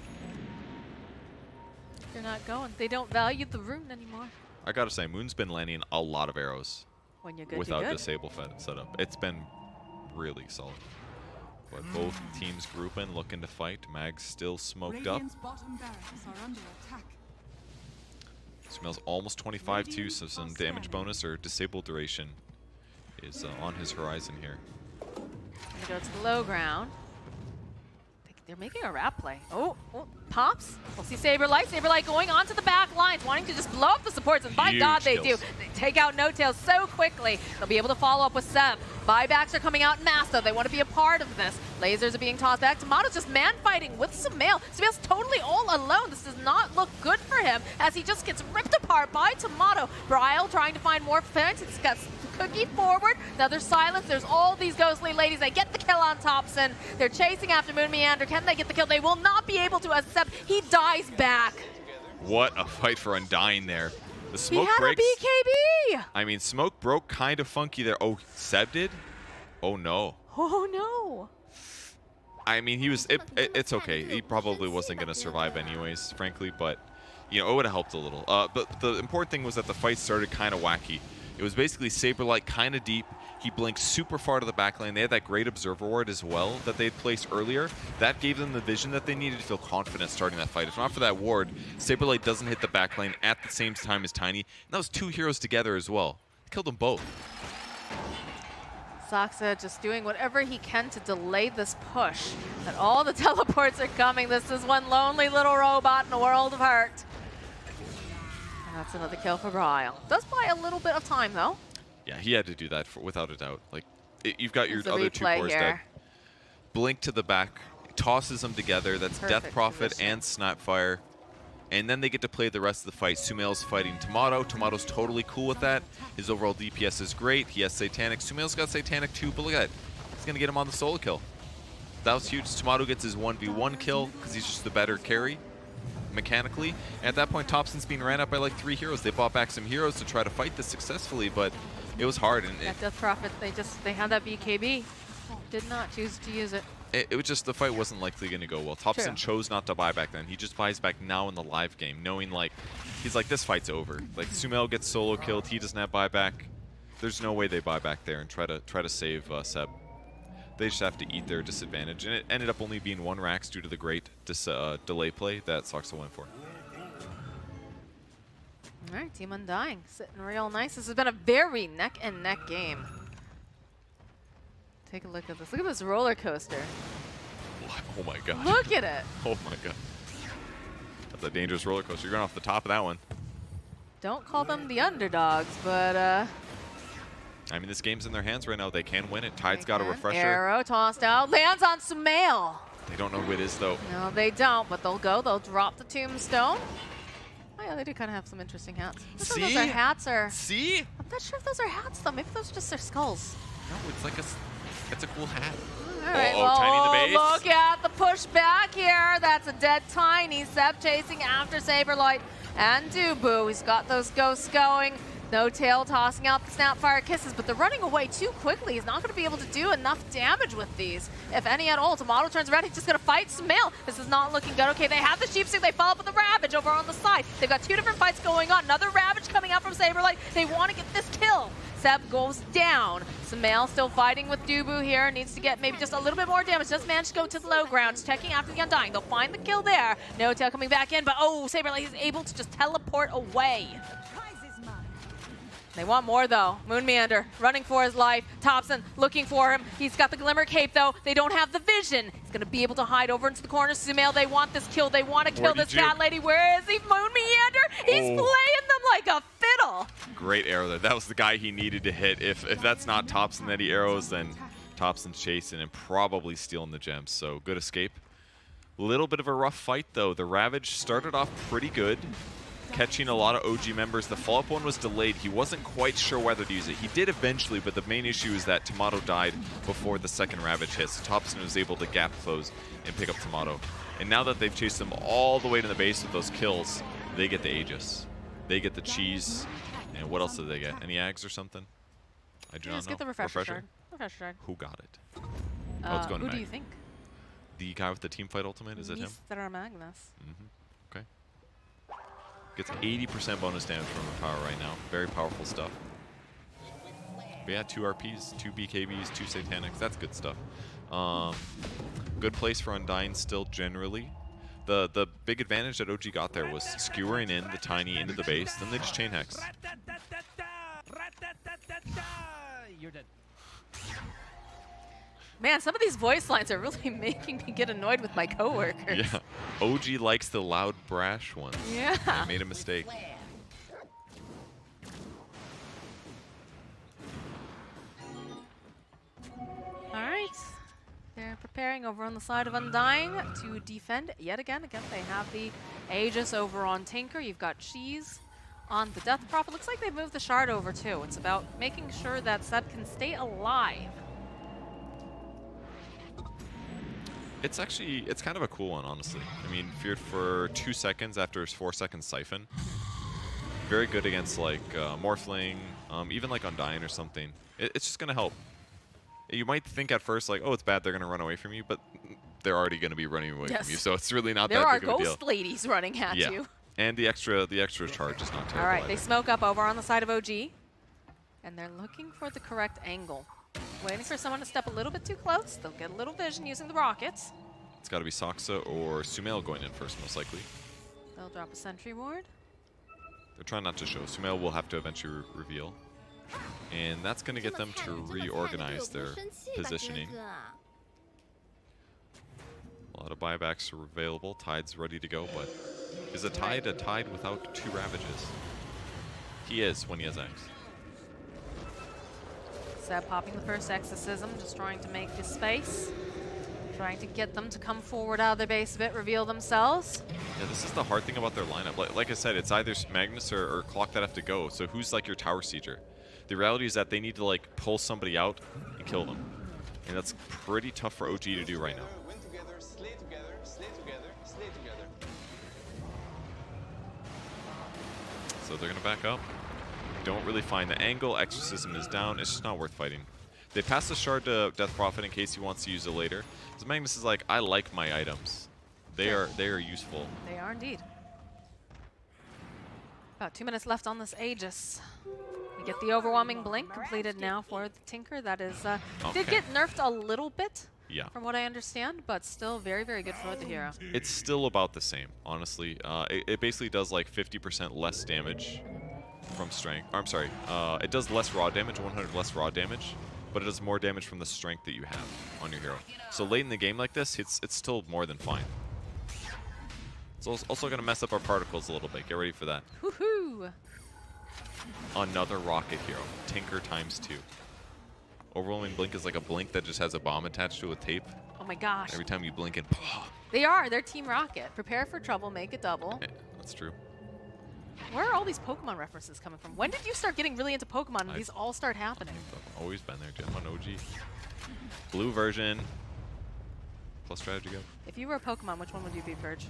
They're not going. They don't value the rune anymore. I gotta say, Moon's been landing a lot of arrows When you're good, without you're good. disable setup. It's been really solid. But both teams grouping, looking to fight. Mag's still smoked up. Bottom barracks are under attack. Smells almost 25 too, so some damage bonus or disable duration is on his horizon here. Gonna go to the low ground. They're making a wrap play. Oh, pops. We'll see Saberlight. Saberlight going onto the back lines, wanting to just blow up the supports, and by Huge God they kills. do. They take out No Tails so quickly. They'll be able to follow up with Seb. Buybacks are coming out in mass, though. They want to be a part of this. Lasers are being tossed back. Tomato's just man-fighting with Sumail. Sumail's totally all alone. This does not look good for him as he just gets ripped apart by Tomato. Bryle trying to find more fence. It's got Cookie forward. Another silence. There's all these ghostly ladies. They get the kill on Thompson. They're chasing after Moon Meander. Can they get the kill? They will not be able to, as Seb, he dies back. What a fight for Undying there. The He smoke had breaks. a BKB. I mean, smoke broke kind of funky there. Oh, Seb did? Oh no. Oh no. I mean, he was. It's okay. He probably wasn't going to survive anyways, frankly, but you know, it would have helped a little. But the important thing was that the fight started kind of wacky. It was basically Saberlight kind of deep. He blinked super far to the back lane. They had that great Observer Ward as well that they had placed earlier. That gave them the vision that they needed to feel confident starting that fight. If not for that ward, Saberlight doesn't hit the back lane at the same time as Tiny. And that was two heroes together as well. Killed them both. Saksa just doing whatever he can to delay this push. And all the teleports are coming. This is one lonely little robot in a world of hurt. And that's another kill for Bryle. Does buy a little bit of time, though. Yeah, he had to do that without a doubt. Like, you've got your There's a other two replay cores here. dead. Blink to the back, tosses them together. That's Death Perfect Prophet position. and Snapfire. And then they get to play the rest of the fight. Sumail's fighting Tomato. Tomato's totally cool with that. His overall DPS is great. He has Satanic. Sumail's got Satanic too, but look at that. He's going to get him on the solo kill. That was huge. Tomato gets his 1v1 kill because he's just the better carry mechanically. And at that point, Thompson's being ran up by like 3 heroes. They bought back some heroes to try to fight this successfully, but it was hard. And That Death Prophet, they had that BKB. Did not choose to use it. it was just the fight wasn't likely going to go well. Thompson chose not to buy back then. He just buys back now in the live game, knowing like, he's like, this fight's over. Like, Sumail gets solo killed. He doesn't have buyback. There's no way they buy back there and try to save Seb. They just have to eat their disadvantage. And it ended up only being 1 Rax due to the great delay play that Soxa went for. All right, Team Undying sitting real nice. This has been a very neck-and-neck game. Take a look at this. Look at this roller coaster. Oh my god. Look at it. Oh my god. That's a dangerous roller coaster. You're going off the top of that one. Don't call them the underdogs, but I mean, this game's in their hands right now. They can win it. Tide's got a refresher. Arrow tossed out, lands on Sumail. They don't know who it is though. No, they don't, but they'll go. They'll drop the tombstone. Oh yeah, they do kind of have some interesting hats. I'm not sure if those are hats or... See? I'm not sure if those are hats though. Maybe those are just their skulls. No, it's like it's a cool hat. All right, Uh-oh, Tiny in the base. look at the push back here. That's a dead Tiny. Seb chasing after Saberlight and Dubu. He's got those ghosts going. No Tail tossing out the Snapfire Kisses, but they're running away too quickly. He's not going to be able to do enough damage with these, if any at all. Tomato turns around. He's just going to fight Sumail. This is not looking good. Okay, they have the Sheepstick. They follow up with the Ravage over on the side. They've got 2 different fights going on. Another Ravage coming out from Saberlight. They want to get this kill. Seb goes down. Sumail still fighting with Dubu here. Needs to get maybe just a little bit more damage. Just managed to go to the low ground. Just checking after the Undying. They'll find the kill there. No Tail coming back in, but oh, Saberlight is able to just teleport away. They want more, though. Moonmeander running for his life. Thompson looking for him. He's got the Glimmer Cape, though. They don't have the vision. He's going to be able to hide over into the corner. Sumail, they want this kill. They want to kill this cat lady. Where is he? Moonmeander? He's playing them like a fiddle. Great arrow there. That was the guy he needed to hit. If that's not Thompson that he arrows, then Thompson's chasing and probably stealing the gems. So good escape. Little bit of a rough fight, though. The Ravage started off pretty good, catching a lot of OG members. The follow-up one was delayed. He wasn't quite sure whether to use it. He did eventually, but the main issue is that Tomato died before the second Ravage hit. So Thompson was able to gap close and pick up Tomato. And now that they've chased him all the way to the base with those kills, they get the Aegis. They get the cheese. And what else did they get? Any Ags or something? I do not know. Just get the refresher shard. Refresher shard. Who got it? Oh, it's going to who do Mag. you think? The guy with the team fight ultimate, is it him? Mr. Magnus. Okay. Gets 80% bonus damage from her power right now. Very powerful stuff. But yeah, 2 RPs, 2 BKBs, 2 Satanics. That's good stuff. Good place for Undying still generally. The big advantage that OG got there was skewering in the Tiny into the base. Then they just chain hex. You're dead. Man, some of these voice lines are really making me get annoyed with my coworkers. Yeah. OG likes the loud, brash ones. Yeah. They made a mistake. All right. They're preparing over on the side of Undying to defend yet again. Again, they have the Aegis over on Tinker. You've got Cheese on the Death Prophet. Looks like they've moved the shard over too. It's about making sure that Seth can stay alive. It's kind of a cool one, honestly. I mean, feared for 2 seconds after his 4-second Siphon. Very good against, like, Morphling, even, like, Undying or something. It's just going to help. You might think at first, like, oh, it's bad, they're going to run away from you, but they're already going to be running away from you, so it's really not that big of a deal. There are ghost ladies running at you. And the extra charge is not terrible. All right, either. they smoke up over on the side of OG, and they're looking for the correct angle. Waiting for someone to step a little bit too close. They'll get a little vision using the rockets. It's got to be Saksa or Sumail going in first, most likely. They'll drop a sentry ward. They're trying not to show. Sumail will have to eventually reveal. And that's going to get them to reorganize their positioning. A lot of buybacks are available. Tide's ready to go, but is a Tide without 2 Ravages? He is when he has X. Seb popping the first exorcism, just trying to make this space. Trying to get them to come forward out of their base a bit, reveal themselves. Yeah, this is the hard thing about their lineup. Like I said, it's either Magnus or Clock that have to go. So who's like your tower sieger? The reality is that they need to like pull somebody out and kill them. And that's pretty tough for OG to do right now. Win together, slay together, slay together, slay together. So they're going to back up. Don't really find the angle. Exorcism is down. It's just not worth fighting. They pass the shard to Death Prophet in case he wants to use it later. So Magnus is like, I like my items. They are useful. They are indeed. About 2 minutes left on this Aegis. We get the overwhelming blink completed now for the Tinker. That is did get nerfed a little bit. Yeah. From what I understand, but still very, very good for the hero. It's still about the same, honestly. It basically does like 50% less damage from strength. I'm sorry. It does less raw damage, 100 less raw damage, but it does more damage from the strength that you have on your hero. So late in the game like this, it's still more than fine. It's also going to mess up our particles a little bit. Get ready for that. Woohoo! Another rocket hero. Tinker ×2. Overwhelming blink is like a blink that just has a bomb attached to it with tape. Oh my gosh. Every time you blink it, They are. They're Team Rocket. Prepare for trouble, make it double. that's true. Where are all these Pokemon references coming from? When did you start getting really into Pokemon and these all start happening? I've always been there, Jim, on OG. Blue version. Plus strategy go. If you were a Pokemon, which one would you be, Purge?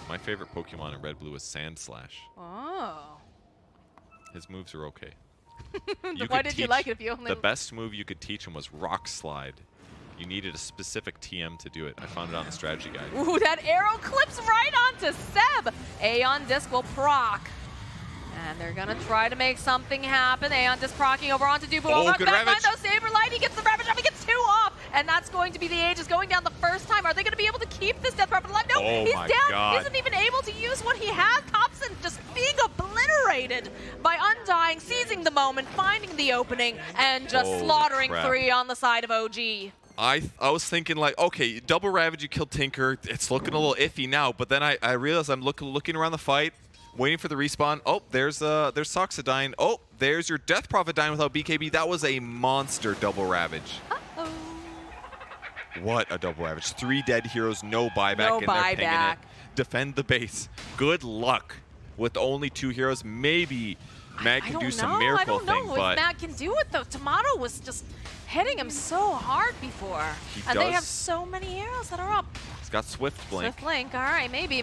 My favorite Pokemon in Red Blue is Sand Slash. Oh. His moves are okay. Why did you like it if you only... The best move you could teach him was Rock Slide. You needed a specific TM to do it. I found it on the strategy guide. Ooh, that arrow clips right onto Seb. Aeon Disc will proc. And they're going to try to make something happen. Aeon Disc procking over onto Dubu. Oh, good back line, Ravage. though, Saberlight, he gets the Ravage up, he gets 2 off. And that's going to be the Aegis going down the first time. Are they going to be able to keep this Death Prophet alive? No, Oh he's my down. God. He isn't even able to use what he has. Thompson just being obliterated. obliterated by Undying, seizing the moment, finding the opening, and just Holy slaughtering crap. 3 on the side of OG. I was thinking like, okay, double Ravage, you killed Tinker. It's looking a little iffy now, but then I realized I'm looking around the fight, waiting for the respawn. Oh, there's Soxa dying. Oh, there's your Death Prophet dying without BKB. That was a monster double Ravage. Uh-oh. What a double Ravage. 3 dead heroes, no buyback, No and they're pinging buyback. it. Defend the base. Good luck with only 2 heroes. Maybe Mag can do some miracle thing, I don't know but if Mag can do it though. Tomato was just hitting him so hard before. And they have so many heroes that are up. he's got Swift Blink. Swift Blink, all right, maybe.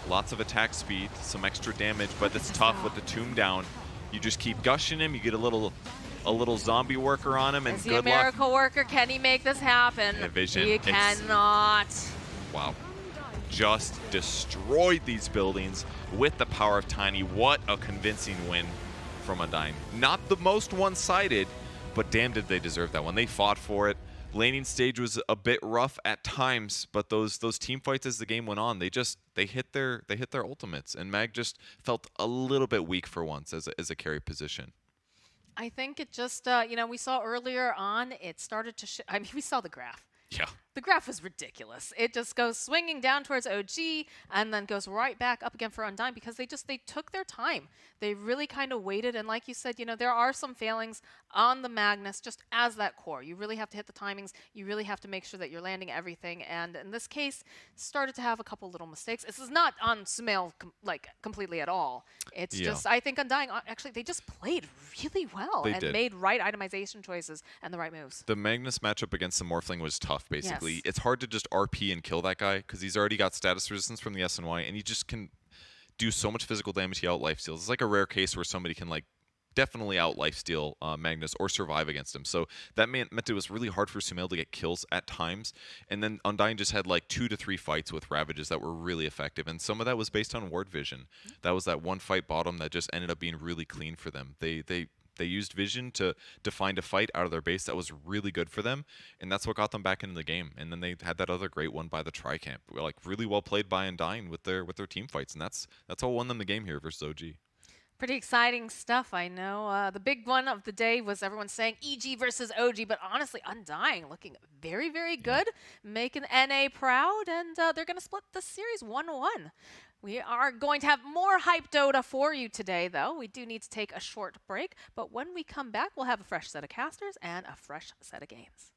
Lots of attack speed, some extra damage, but it's tough with the tomb down. You just keep gushing him, you get a little zombie worker on him, and Is he a good luck. miracle worker? Can he make this happen? Yeah, Vision, He it's- cannot. Wow. Just destroyed these buildings with the power of Tiny. What a convincing win from Undying. Not the most one-sided, but damn did they deserve that one. They fought for it. Laning stage was a bit rough at times, but those team fights as the game went on, they hit their ultimates, and Mag just felt a little bit weak for once as a carry position. I think it just, we saw earlier on, it started to, I mean, we saw the graph. Yeah. The graph was ridiculous. It just goes swinging down towards OG and then goes right back up again for Undying because they took their time. They really kind of waited. And like you said, there are some failings on the Magnus just as that core. You really have to hit the timings. You really have to make sure that you're landing everything. And in this case, started to have a couple little mistakes. This is not on Sumail completely at all. It's just, I think Undying, actually, they just played really well They and did. made right itemization choices and the right moves. The Magnus matchup against the Morphling was tough, basically. Yes. It's hard to just RP and kill that guy because he's already got status resistance from the SNY, and he just can do so much physical damage. He out lifesteals. It's like a rare case where somebody can definitely out lifesteal Magnus or survive against him. So that meant it was really hard for Sumail to get kills at times. And then Undying just had 2 to 3 fights with Ravages that were really effective, and some of that was based on ward vision. That was that one fight bottom that just ended up being really clean for them. They used vision to find a fight out of their base that was really good for them, and that's what got them back into the game. And then they had that other great one by the Tricamp, really well played by Undying with their team fights, and that's what won them the game here versus OG. Pretty exciting stuff, I know. The big one of the day was everyone saying EG versus OG, but honestly, Undying looking very, very good, making NA proud, and they're going to split the series 1-1. We are going to have more hype Dota for you today, though. We do need to take a short break, but when we come back, we'll have a fresh set of casters and a fresh set of games.